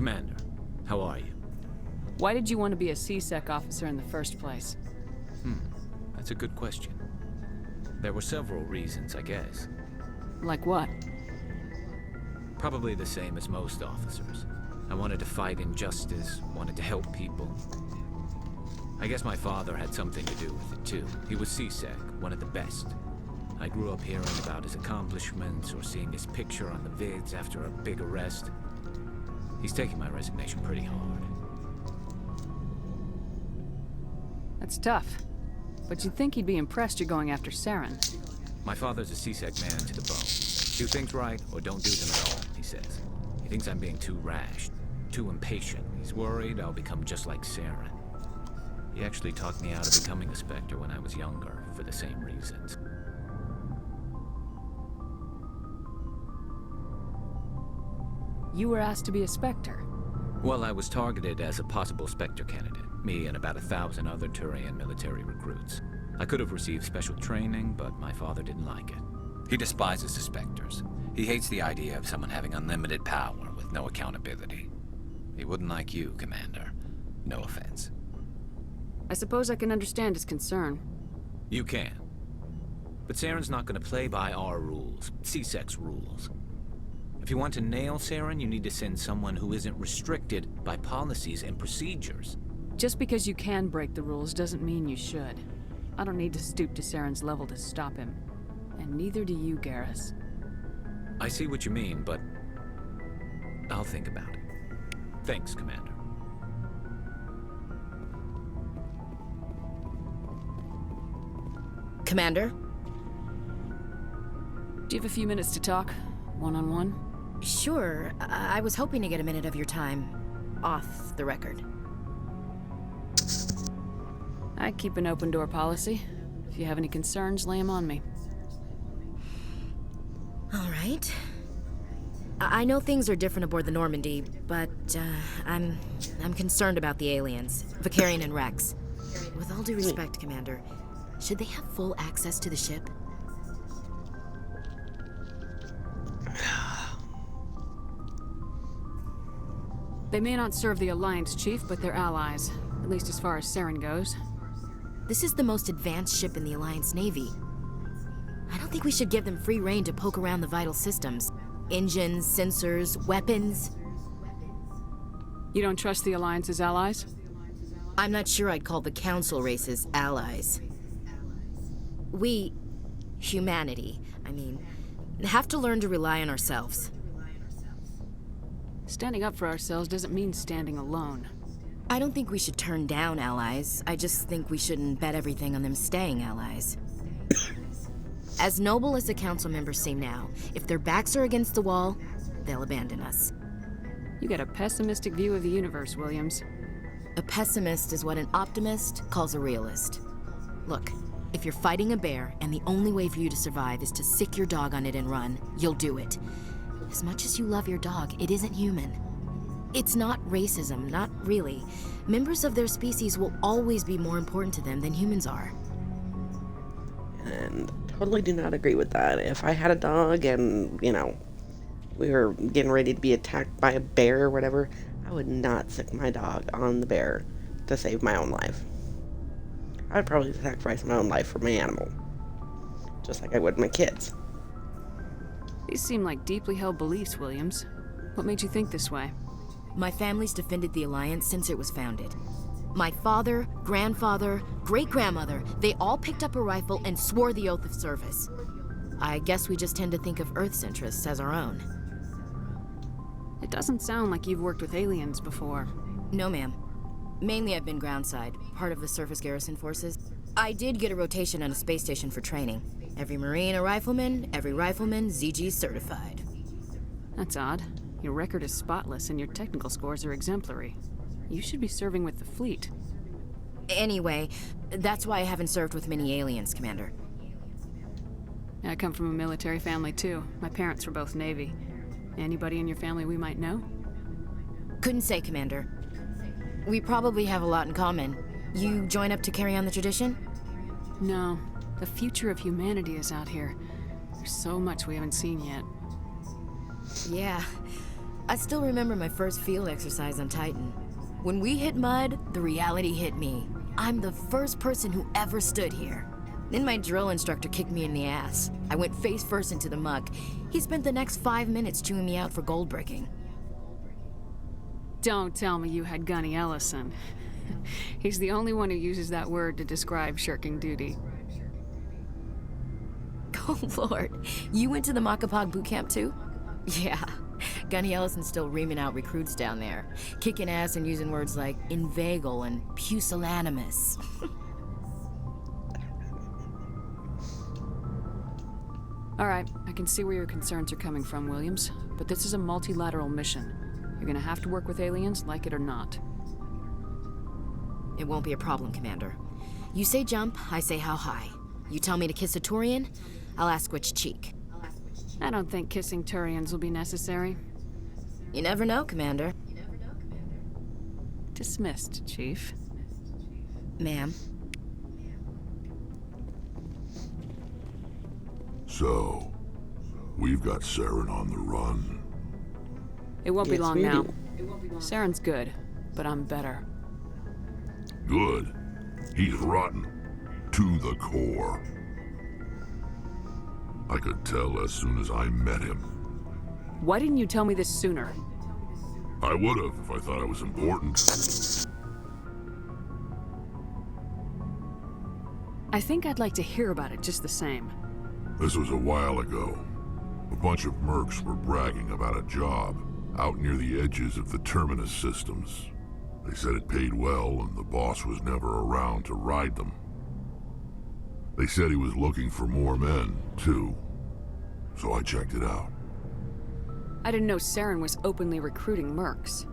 Commander, how are you? Why did you want to be a C-Sec officer in the first place? That's a good question. There were several reasons, I guess. Like what? Probably the same as most officers. I wanted to fight injustice, wanted to help people. I guess my father had something to do with it too. He was C-Sec, one of the best. I grew up hearing about his accomplishments or seeing his picture on the vids after a big arrest. He's taking my resignation pretty hard. That's tough. But you'd think he'd be impressed you're going after Saren. My father's a C-Sec man to the bone. Do things right or don't do them at all, he says. He thinks I'm being too rash, too impatient. He's worried I'll become just like Saren. He actually talked me out of becoming a Spectre when I was younger, for the same reasons. You were asked to be a Spectre. Well, I was targeted as a possible Spectre candidate. Me and about 1,000 other Turian military recruits. I could have received special training, but my father didn't like it. He despises the Spectres. He hates the idea of someone having unlimited power with no accountability. He wouldn't like you, Commander. No offense. I suppose I can understand his concern. You can. But Saren's not going to play by our rules, C-Sec's rules. If you want to nail Saren, you need to send someone who isn't restricted by policies and procedures. Just because you can break the rules doesn't mean you should. I don't need to stoop to Saren's level to stop him. And neither do you, Garrus. I see what you mean, but I'll think about it. Thanks, Commander. Commander? Do you have a few minutes to talk? One-on-one? Sure. I was hoping to get a minute of your time off the record. I keep an open door policy. If you have any concerns, lay them on me. All right. I know things are different aboard the Normandy, but I'm concerned about the aliens, Vicarian and Rex. With all due respect, Commander, should they have full access to the ship? They may not serve the Alliance, Chief, but they're allies. At least as far as Saren goes. This is the most advanced ship in the Alliance Navy. I don't think we should give them free rein to poke around the vital systems. Engines, sensors, weapons. You don't trust the Alliance's allies? I'm not sure I'd call the Council races allies. We, humanity, have to learn to rely on ourselves. Standing up for ourselves doesn't mean standing alone. I don't think we should turn down allies. I just think we shouldn't bet everything on them staying allies. As noble as the council members seem now, if their backs are against the wall, they'll abandon us. You get a pessimistic view of the universe, Williams. A pessimist is what an optimist calls a realist. Look, if you're fighting a bear and the only way for you to survive is to sick your dog on it and run, you'll do it. As much as you love your dog, it isn't human. It's not racism, not really. Members of their species will always be more important to them than humans are. And totally do not agree with that. If I had a dog and, we were getting ready to be attacked by a bear or whatever, I would not sick my dog on the bear to save my own life. I would probably sacrifice my own life for my animal. Just like I would my kids. These seem like deeply held beliefs, Williams. What made you think this way? My family's defended the Alliance since it was founded. My father, grandfather, great-grandmother, they all picked up a rifle and swore the oath of service. I guess we just tend to think of Earth's interests as our own. It doesn't sound like you've worked with aliens before. No, ma'am. Mainly I've been groundside, part of the surface garrison forces. I did get a rotation on a space station for training. Every Marine a rifleman, every rifleman ZG certified. That's odd. Your record is spotless and your technical scores are exemplary. You should be serving with the fleet. Anyway, that's why I haven't served with many aliens, Commander. I come from a military family too. My parents were both Navy. Anybody in your family we might know? Couldn't say, Commander. We probably have a lot in common. You join up to carry on the tradition? No. The future of humanity is out here. There's so much we haven't seen yet. Yeah. I still remember my first field exercise on Titan. When we hit mud, the reality hit me. I'm the first person who ever stood here. Then my drill instructor kicked me in the ass. I went face first into the muck. He spent the next 5 minutes chewing me out for gold bricking. Don't tell me you had Gunny Ellison. He's the only one who uses that word to describe shirking duty. Oh, Lord. You went to the Makapog boot camp too? Yeah. Gunny Ellison's still reaming out recruits down there, kicking ass and using words like inveigle and pusillanimous. All right, I can see where your concerns are coming from, Williams, but this is a multilateral mission. You're gonna have to work with aliens, like it or not. It won't be a problem, Commander. You say jump, I say how high. You tell me to kiss a Turian, I'll ask which cheek. I don't think kissing Turians will be necessary. You never know, Commander. Dismissed, Chief. Ma'am. So, we've got Saren on the run. It won't be Yes, long we now. do. Saren's good, but I'm better. Good. He's rotten. To the core. I could tell as soon as I met him. Why didn't you tell me this sooner? I would have if I thought it was important. I think I'd like to hear about it just the same. This was a while ago. A bunch of mercs were bragging about a job out near the edges of the Terminus systems. They said it paid well and the boss was never around to ride them. They said he was looking for more men, too. So I checked it out. I didn't know Saren was openly recruiting mercs.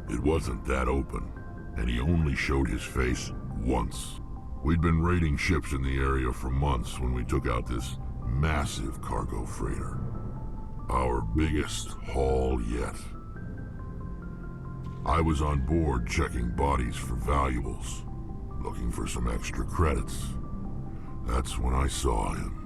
It wasn't that open, and he only showed his face once. We'd been raiding ships in the area for months when we took out this massive cargo freighter. Our biggest haul yet. I was on board checking bodies for valuables, looking for some extra credits. That's when I saw him.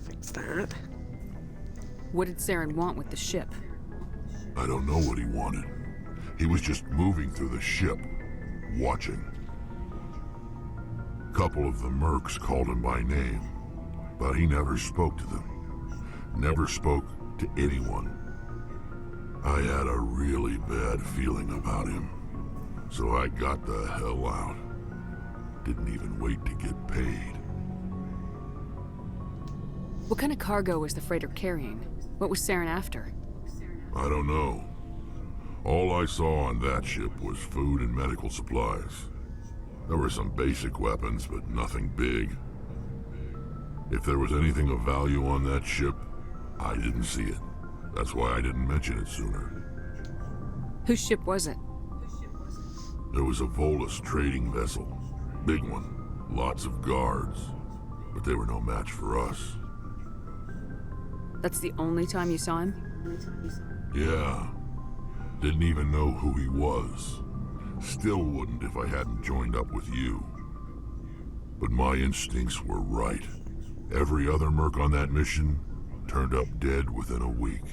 Fix that. What did Saren want with the ship? I don't know what he wanted. He was just moving through the ship, watching. A couple of the mercs called him by name, but he never spoke to them. Never spoke to anyone. I had a really bad feeling about him, so I got the hell out. Didn't even wait to get paid. What kind of cargo was the freighter carrying? What was Saren after? I don't know. All I saw on that ship was food and medical supplies. There were some basic weapons, but nothing big. If there was anything of value on that ship, I didn't see it. That's why I didn't mention it sooner. Whose ship was it? There was a Volus trading vessel. Big one. Lots of guards. But they were no match for us. That's the only time you saw him? Yeah. Didn't even know who he was. Still wouldn't if I hadn't joined up with you. But my instincts were right. Every other merc on that mission turned up dead within a week.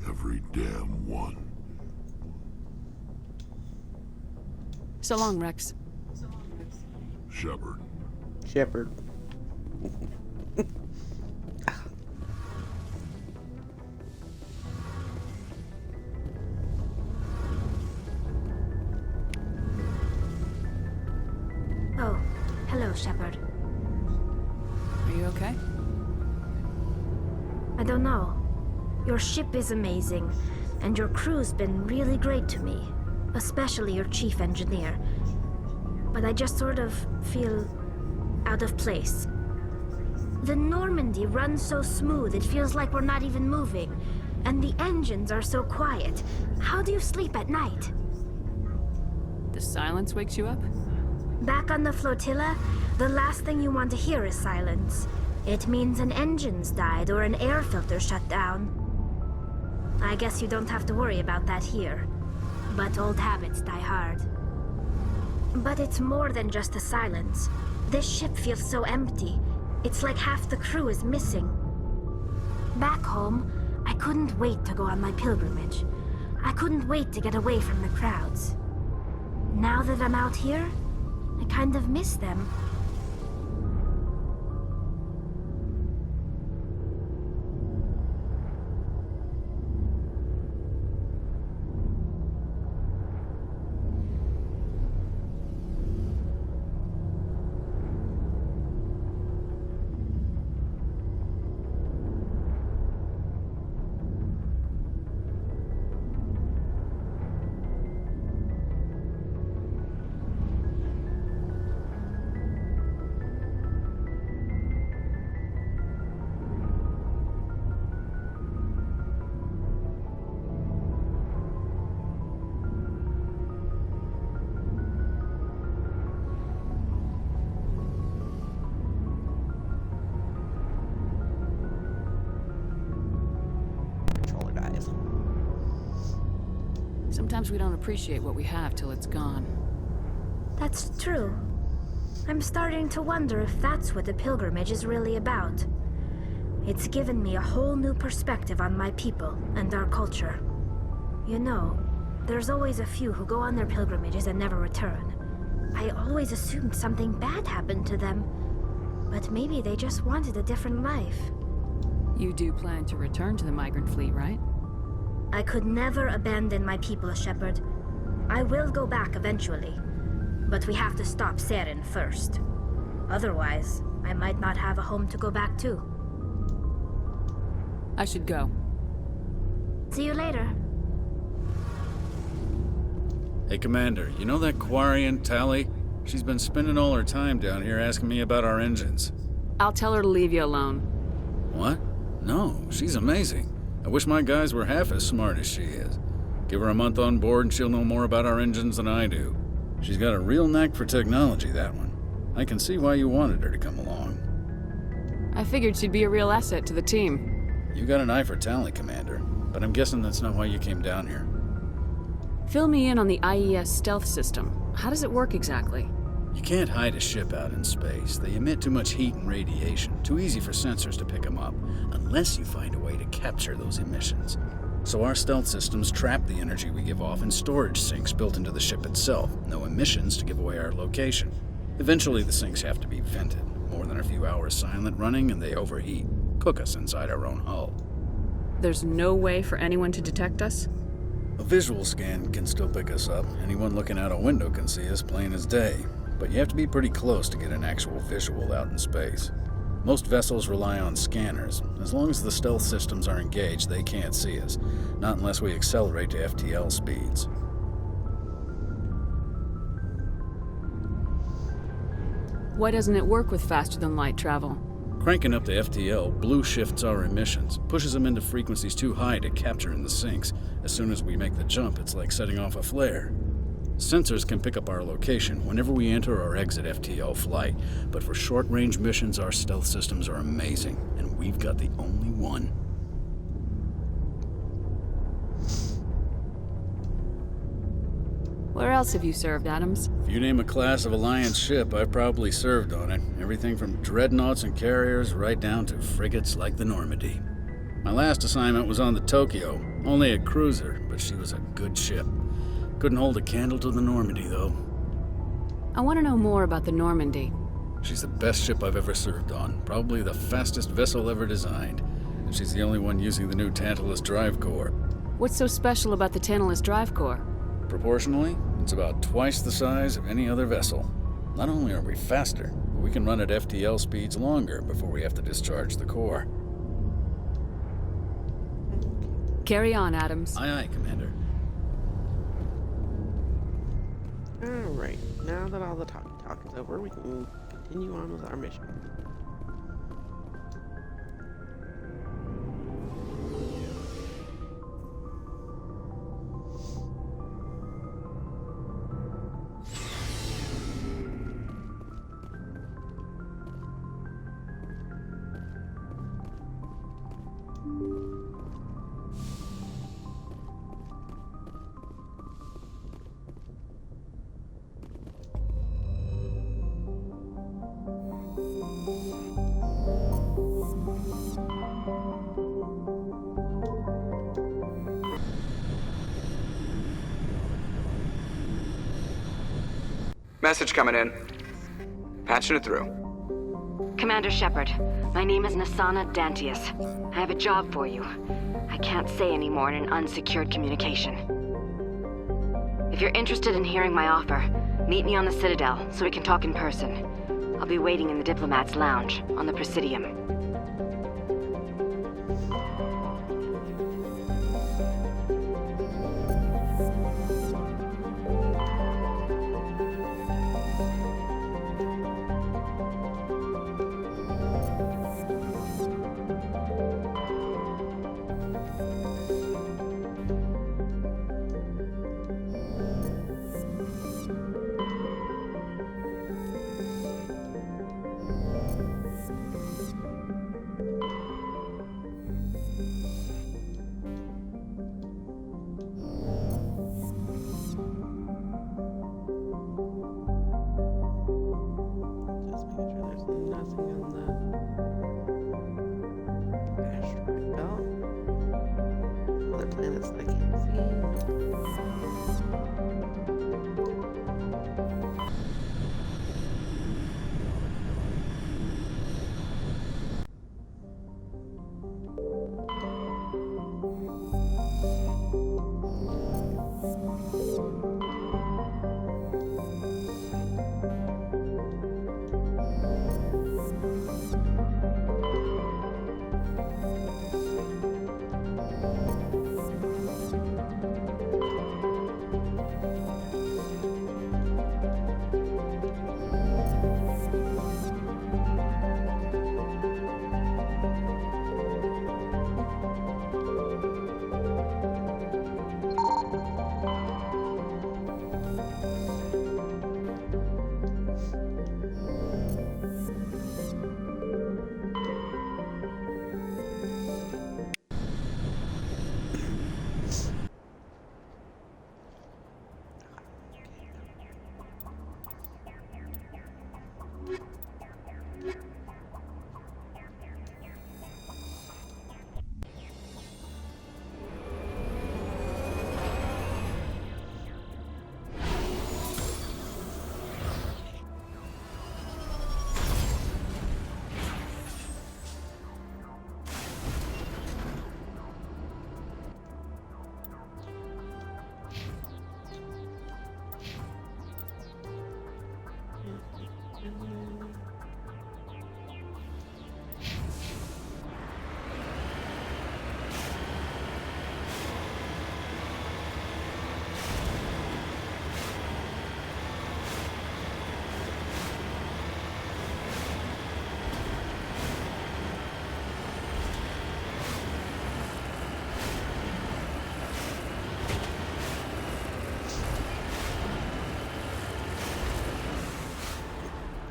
Every damn one. So long, Rex. Shepard. Shepard. Oh, hello, Shepard. Are you okay? I don't know. Your ship is amazing, and your crew's been really great to me, especially your chief engineer. But I just sort of feel out of place. The Normandy runs so smooth it feels like we're not even moving, and the engines are so quiet. How do you sleep at night? The silence wakes you up? Back on the flotilla, the last thing you want to hear is silence. It means an engine's died or an air filter shut down. I guess you don't have to worry about that here. But old habits die hard. But it's more than just the silence. This ship feels so empty. It's like half the crew is missing. Back home, I couldn't wait to go on my pilgrimage. I couldn't wait to get away from the crowds. Now that I'm out here, I kind of miss them. Sometimes we don't appreciate what we have till it's gone. That's true. I'm starting to wonder if that's what the pilgrimage is really about. It's given me a whole new perspective on my people and our culture. You know, there's always a few who go on their pilgrimages and never return. I always assumed something bad happened to them, but maybe they just wanted a different life. You do plan to return to the migrant fleet, right? I could never abandon my people, Shepard. I will go back eventually, but we have to stop Saren first. Otherwise, I might not have a home to go back to. I should go. See you later. Hey, Commander, you know that Quarian, Tally? She's been spending all her time down here asking me about our engines. I'll tell her to leave you alone. What? No, she's amazing. I wish my guys were half as smart as she is. Give her a month on board and she'll know more about our engines than I do. She's got a real knack for technology, that one. I can see why you wanted her to come along. I figured she'd be a real asset to the team. You got an eye for talent, Commander, but I'm guessing that's not why you came down here. Fill me in on the IES stealth system. How does it work exactly? You can't hide a ship out in space. They emit too much heat and radiation. Too easy for sensors to pick them up, unless you find a way to capture those emissions. So our stealth systems trap the energy we give off in storage sinks built into the ship itself. No emissions to give away our location. Eventually the sinks have to be vented. More than a few hours silent running and they overheat. Cook us inside our own hull. There's no way for anyone to detect us? A visual scan can still pick us up. Anyone looking out a window can see us plain as day. But you have to be pretty close to get an actual visual out in space. Most vessels rely on scanners. As long as the stealth systems are engaged, they can't see us. Not unless we accelerate to FTL speeds. Why doesn't it work with faster-than-light travel? Cranking up the FTL blue shifts our emissions, pushes them into frequencies too high to capture in the sinks. As soon as we make the jump, it's like setting off a flare. Sensors can pick up our location whenever we enter or exit FTL flight, but for short-range missions, our stealth systems are amazing, and we've got the only one. Where else have you served, Adams? If you name a class of Alliance ship, I've probably served on it. Everything from dreadnoughts and carriers right down to frigates like the Normandy. My last assignment was on the Tokyo, only a cruiser, but she was a good ship. Couldn't hold a candle to the Normandy, though. I want to know more about the Normandy. She's the best ship I've ever served on. Probably the fastest vessel ever designed. And she's the only one using the new Tantalus drive core. What's so special about the Tantalus drive core? Proportionally, it's about twice the size of any other vessel. Not only are we faster, but we can run at FTL speeds longer before we have to discharge the core. Carry on, Adams. Aye, aye, Commander. Alright, now that all the talk is over, we can continue on with our mission. Message coming in. Patching it through. Commander Shepard, my name is Nasana Dantius. I have a job for you. I can't say any more in an unsecured communication. If you're interested in hearing my offer, meet me on the Citadel so we can talk in person. I'll be waiting in the Diplomat's Lounge on the Presidium.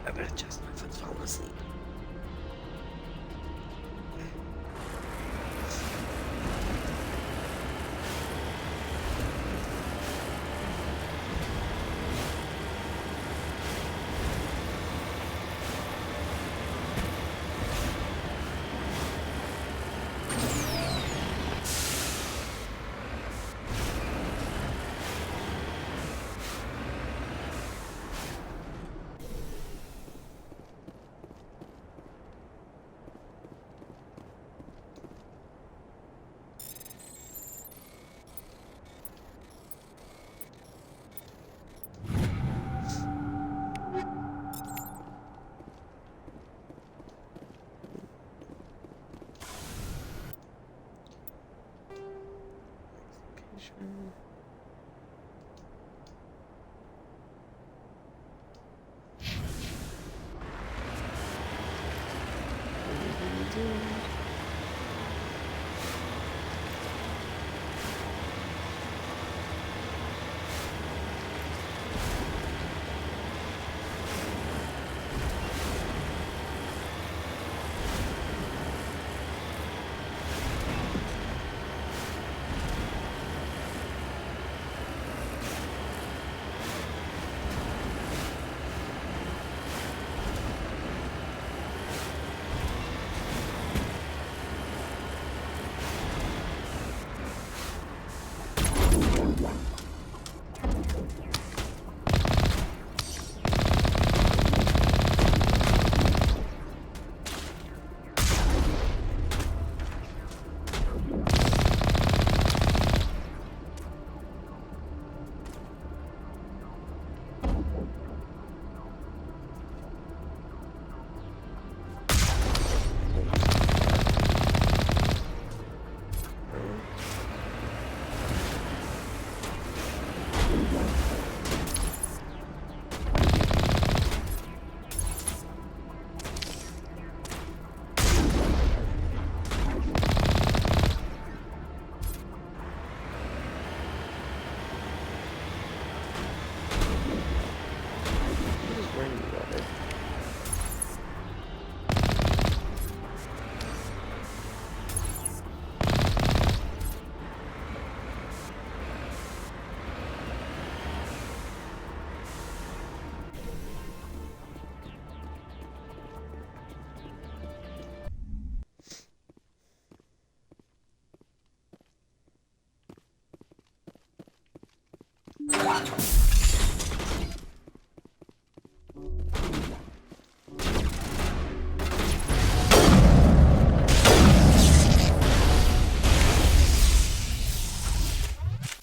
I better adjust my foot's falling asleep.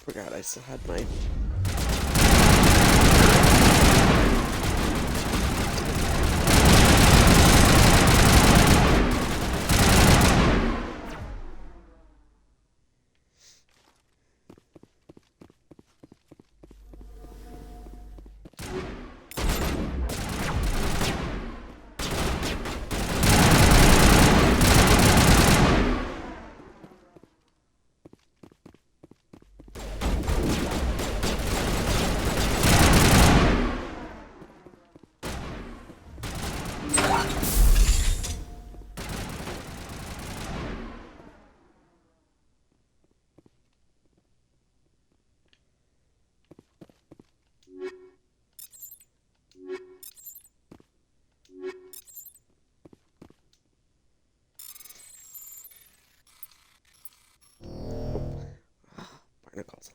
Forgot I still had my... barnacles.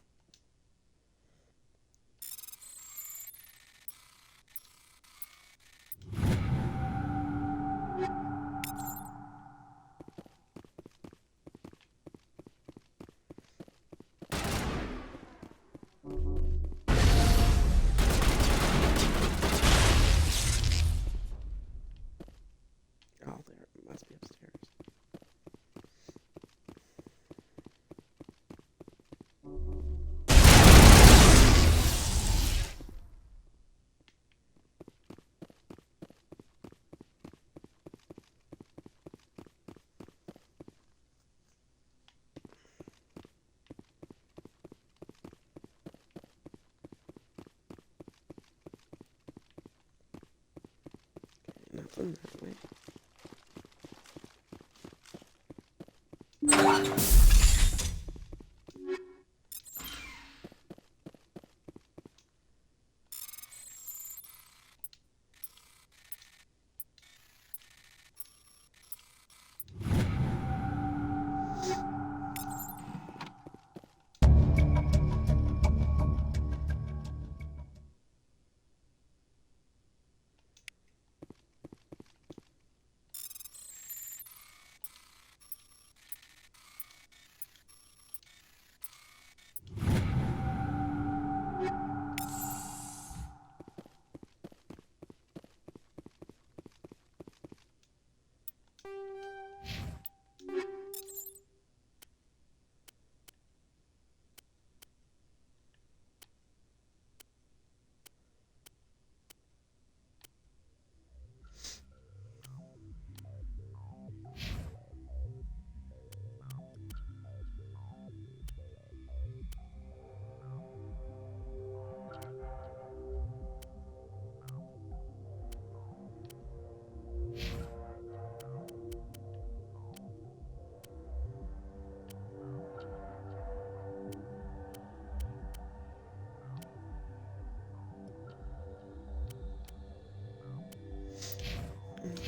Oh, there it must be upstairs. Nothing that way.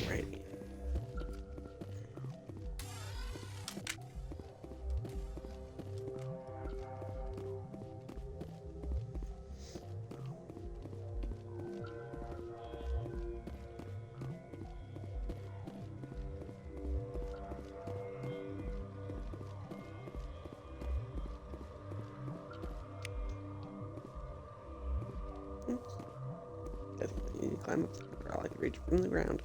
Right. Oops. You need to climb up the corral. I can reach from the ground.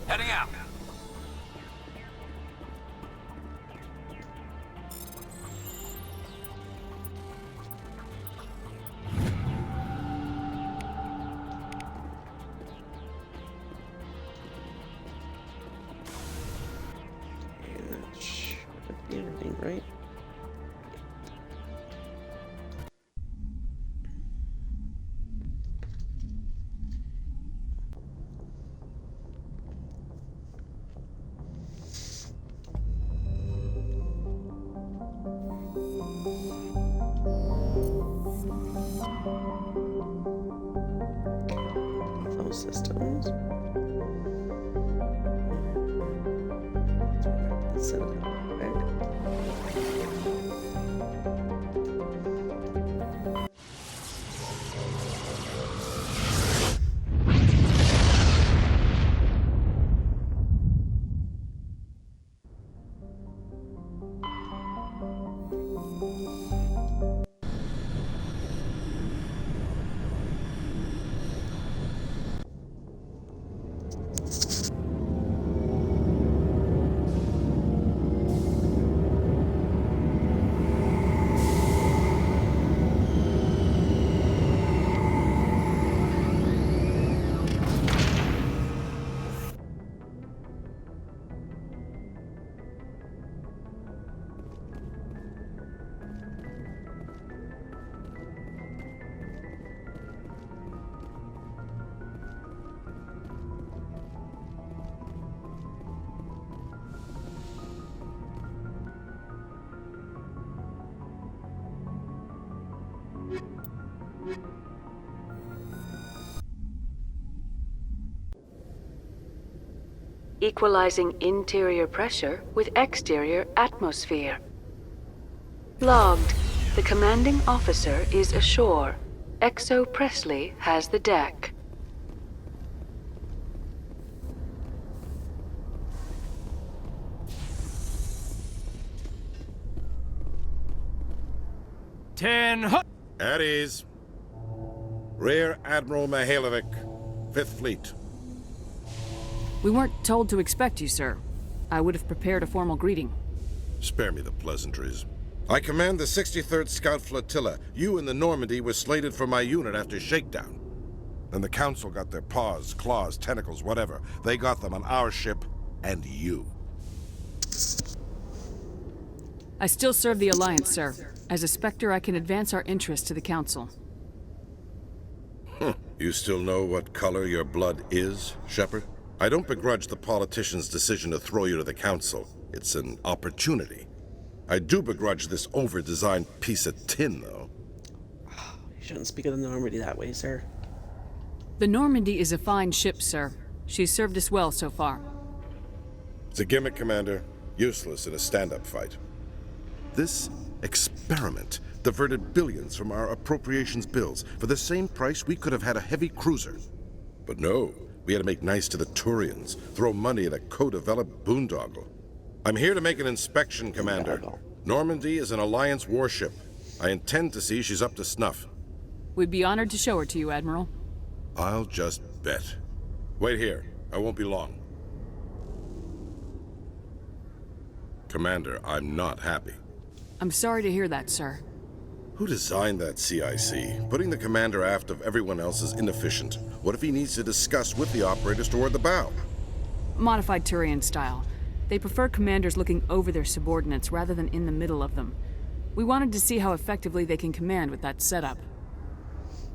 Heading out. Everything, right? Those systems. Set it up back. Equalizing interior pressure with exterior atmosphere. Logged. The commanding officer is ashore. Exo Presley has the deck. At ease. Rear Admiral Mihailovic, 5th Fleet. We weren't told to expect you, sir. I would have prepared a formal greeting. Spare me the pleasantries. I command the 63rd Scout Flotilla. You and the Normandy were slated for my unit after shakedown. Then the Council got their paws, claws, tentacles, whatever. They got them on our ship, and you. I still serve the Alliance, sir. As a Spectre, I can advance our interests to the Council. You still know what color your blood is, Shepard? I don't begrudge the politician's decision to throw you to the Council. It's an opportunity. I do begrudge this over-designed piece of tin, though. You shouldn't speak of the Normandy that way, sir. The Normandy is a fine ship, sir. She's served us well so far. It's a gimmick, Commander. Useless in a stand-up fight. This experiment diverted billions from our appropriations bills. For the same price, we could have had a heavy cruiser. But no, we had to make nice to the Turians, throw money at a co-developed boondoggle. I'm here to make an inspection, Commander. Normandy is an Alliance warship. I intend to see she's up to snuff. We'd be honored to show her to you, Admiral. I'll just bet. Wait here. I won't be long. Commander, I'm not happy. I'm sorry to hear that, sir. Who designed that CIC? Putting the commander aft of everyone else is inefficient. What if he needs to discuss with the operators toward the bow? Modified Turian style. They prefer commanders looking over their subordinates rather than in the middle of them. We wanted to see how effectively they can command with that setup.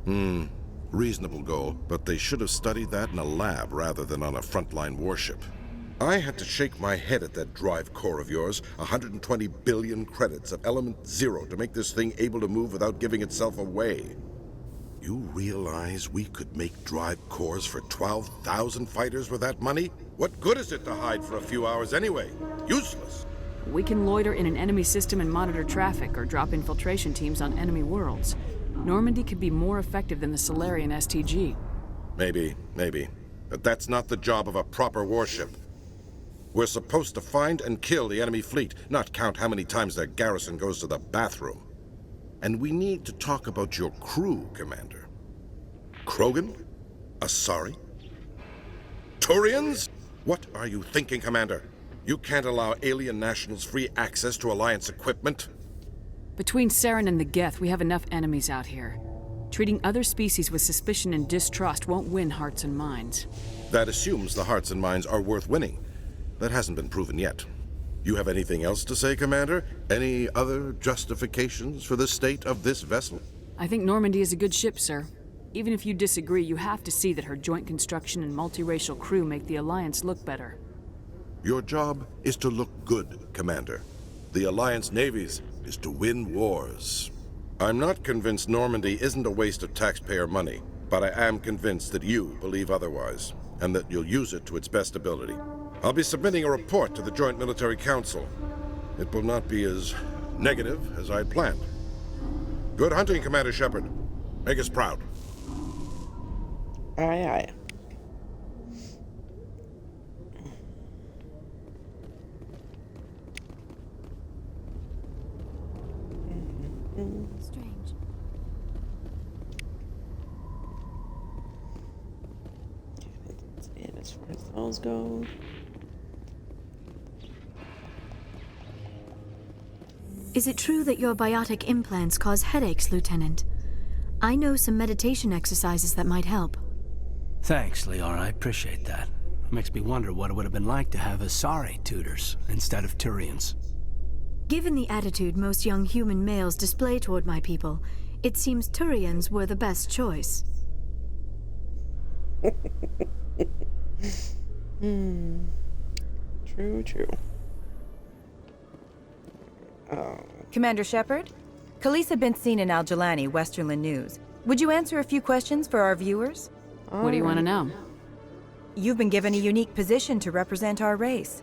Reasonable goal, but they should have studied that in a lab rather than on a frontline warship. I had to shake my head at that drive core of yours. 120 billion credits of element 0 to make this thing able to move without giving itself away. You realize we could make drive cores for 12,000 fighters with that money? What good is it to hide for a few hours anyway? Useless. We can loiter in an enemy system and monitor traffic or drop infiltration teams on enemy worlds. Normandy could be more effective than the Solarian STG. Maybe. But that's not the job of a proper warship. We're supposed to find and kill the enemy fleet, not count how many times their garrison goes to the bathroom. And we need to talk about your crew, Commander. Krogan? Asari? Turians? What are you thinking, Commander? You can't allow alien nationals free access to Alliance equipment? Between Saren and the Geth, we have enough enemies out here. Treating other species with suspicion and distrust won't win hearts and minds. That assumes the hearts and minds are worth winning. That hasn't been proven yet. You have anything else to say, Commander? Any other justifications for the state of this vessel? I think Normandy is a good ship, sir. Even if you disagree, you have to see that her joint construction and multiracial crew make the Alliance look better. Your job is to look good, Commander. The Alliance navies is to win wars. I'm not convinced Normandy isn't a waste of taxpayer money, but I am convinced that you believe otherwise, and that you'll use it to its best ability. I'll be submitting a report to the Joint Military Council. It will not be as negative as I'd planned. Good hunting, Commander Shepard. Make us proud. Aye, aye. Strange. That's it as far as those go. Is it true that your biotic implants cause headaches, Lieutenant? I know some meditation exercises that might help. Thanks, Liara. I appreciate that. It makes me wonder what it would have been like to have Asari tutors instead of Turians. Given the attitude most young human males display toward my people, it seems Turians were the best choice. True. Commander Shepard? Khaleesa been seen in Al-Jalani, Westerland News. Would you answer a few questions for our viewers? What do you want to know? You've been given a unique position to represent our race.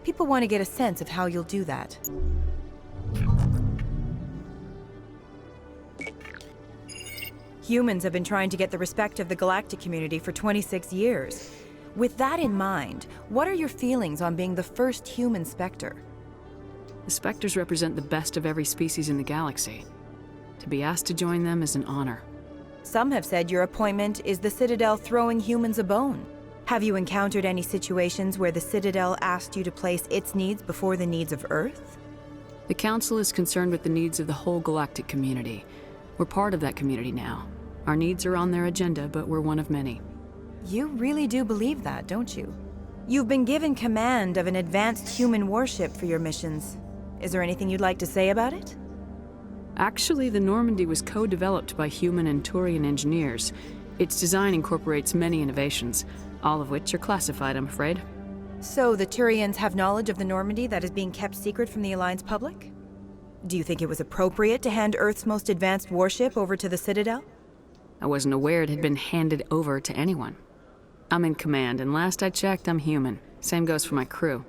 People want to get a sense of how you'll do that. Humans have been trying to get the respect of the galactic community for 26 years. With that in mind, what are your feelings on being the first human Spectre? The Spectres represent the best of every species in the galaxy. To be asked to join them is an honor. Some have said your appointment is the Citadel throwing humans a bone. Have you encountered any situations where the Citadel asked you to place its needs before the needs of Earth? The Council is concerned with the needs of the whole galactic community. We're part of that community now. Our needs are on their agenda, but we're one of many. You really do believe that, don't you? You've been given command of an advanced human warship for your missions. Is there anything you'd like to say about it? Actually, the Normandy was co-developed by human and Turian engineers. Its design incorporates many innovations, all of which are classified, I'm afraid. So the Turians have knowledge of the Normandy that is being kept secret from the Alliance public? Do you think it was appropriate to hand Earth's most advanced warship over to the Citadel? I wasn't aware it had been handed over to anyone. I'm in command, and last I checked, I'm human. Same goes for my crew.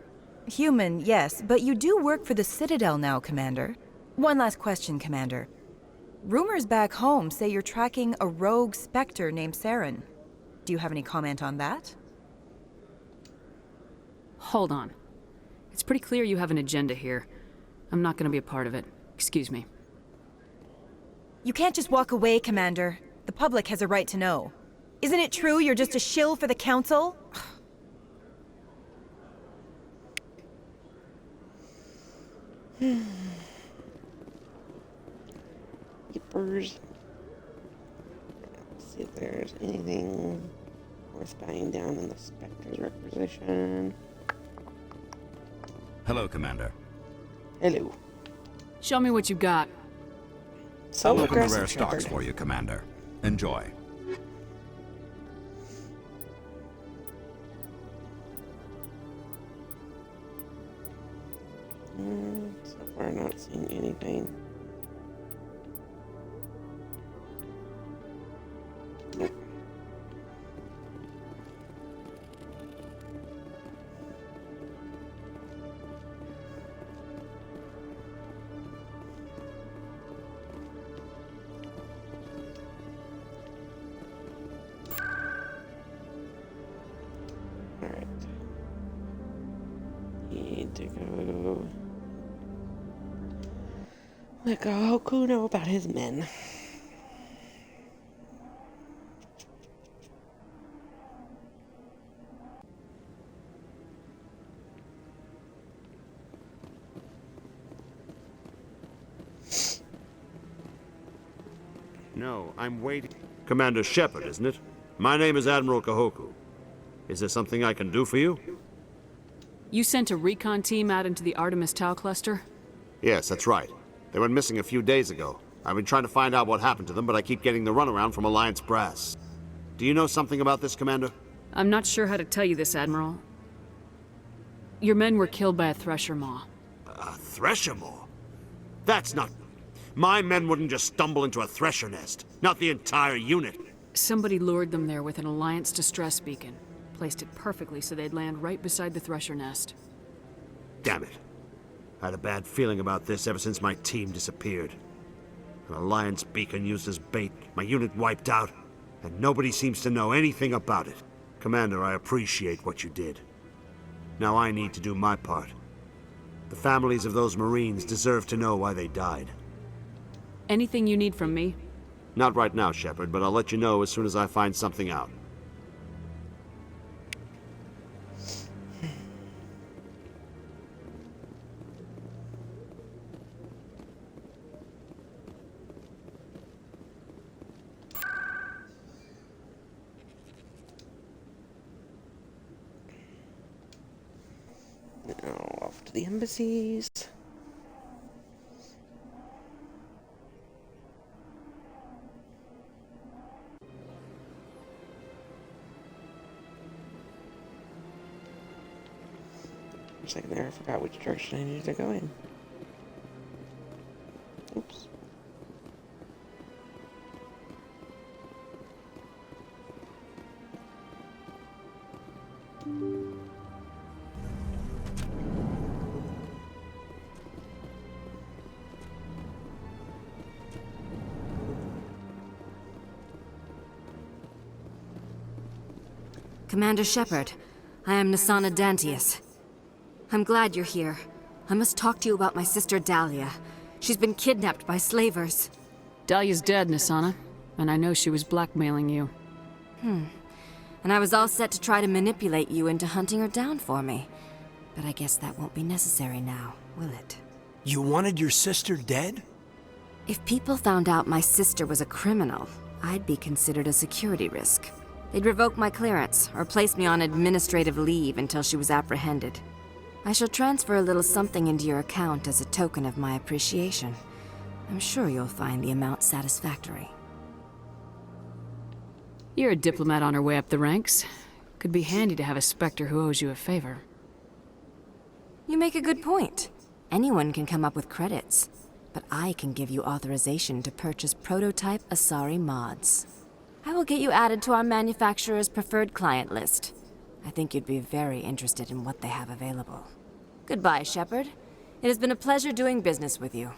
Human, yes, but you do work for the Citadel now, Commander. One last question, Commander. Rumors back home say you're tracking a rogue Spectre named Saren. Do you have any comment on that? Hold on. It's pretty clear you have an agenda here. I'm not gonna be a part of it. Excuse me. You can't just walk away, Commander. The public has a right to know. Isn't it true you're just a shill for the Council? Keepers. Let's see if there's anything worth buying down in the Spectre's requisition. Hello, Commander. Hello. Show me what you got. So I'm looking at aggressive, rare stocks Shepard. for you, Commander. Enjoy. So far, not seeing anything. Nope. Alright. Need to go. Let Goku know about his men. No, I'm waiting. Commander Shepard, isn't it? My name is Admiral Kahoku. Is there something I can do for you? You sent a recon team out into the Artemis Tau cluster? Yes, that's right. They went missing a few days ago. I've been trying to find out what happened to them, but I keep getting the runaround from Alliance brass. Do you know something about this, Commander? I'm not sure how to tell you this, Admiral. Your men were killed by a thresher maw. A thresher maw? That's not... My men wouldn't just stumble into a thresher nest. Not the entire unit. Somebody lured them there with an Alliance distress beacon. Placed it perfectly so they'd land right beside the thresher nest. Damn it. I had a bad feeling about this ever since my team disappeared. An Alliance beacon used as bait, my unit wiped out, and nobody seems to know anything about it. Commander, I appreciate what you did. Now I need to do my part. The families of those Marines deserve to know why they died. Anything you need from me? Not right now, Shepard, but I'll let you know as soon as I find something out. Now off to the embassies. For a second there, I forgot which direction I needed to go in. Oops. Commander Shepard, I am Nasana Dantius. I'm glad you're here. I must talk to you about my sister Dahlia. She's been kidnapped by slavers. Dahlia's dead, Nasana, and I know she was blackmailing you. And I was all set to try to manipulate you into hunting her down for me. But I guess that won't be necessary now, will it? You wanted your sister dead? If people found out my sister was a criminal, I'd be considered a security risk. They'd revoke my clearance, or place me on administrative leave until she was apprehended. I shall transfer a little something into your account as a token of my appreciation. I'm sure you'll find the amount satisfactory. You're a diplomat on her way up the ranks. Could be handy to have a Spectre who owes you a favor. You make a good point. Anyone can come up with credits, but I can give you authorization to purchase prototype Asari mods. I will get you added to our manufacturer's preferred client list. I think you'd be very interested in what they have available. Goodbye, Shepard. It has been a pleasure doing business with you.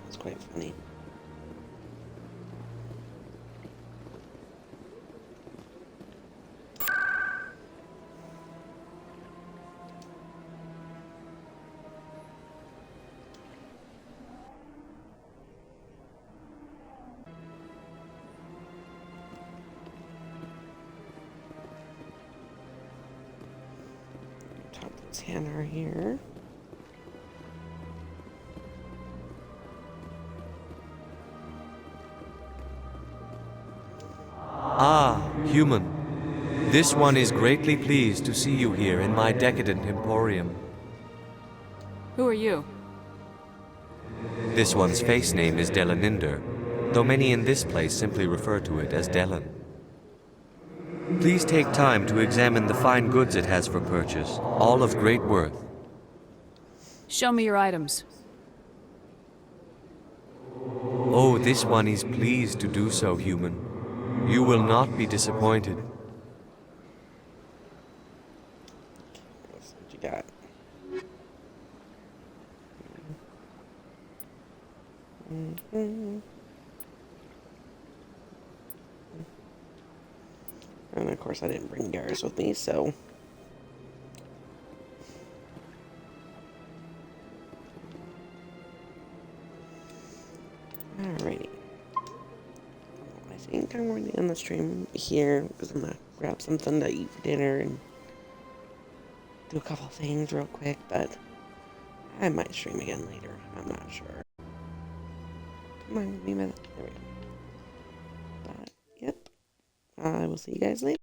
It's quite funny. Talk to Tanner here. Ah, human. This one is greatly pleased to see you here in my decadent emporium. Who are you? This one's face name is Delaninder, though many in this place simply refer to it as Delan. Please take time to examine the fine goods it has for purchase, all of great worth. Show me your items. Oh, this one is pleased to do so, human. You will not be disappointed. What you got? And of course I didn't bring Garrus with me, so... Alrighty. I think I'm going to end the stream here, because I'm going to grab something to eat for dinner and do a couple things real quick, but I might stream again later. I'm not sure. Come on, give me a minute. There we go. But, yep. I will see you guys later.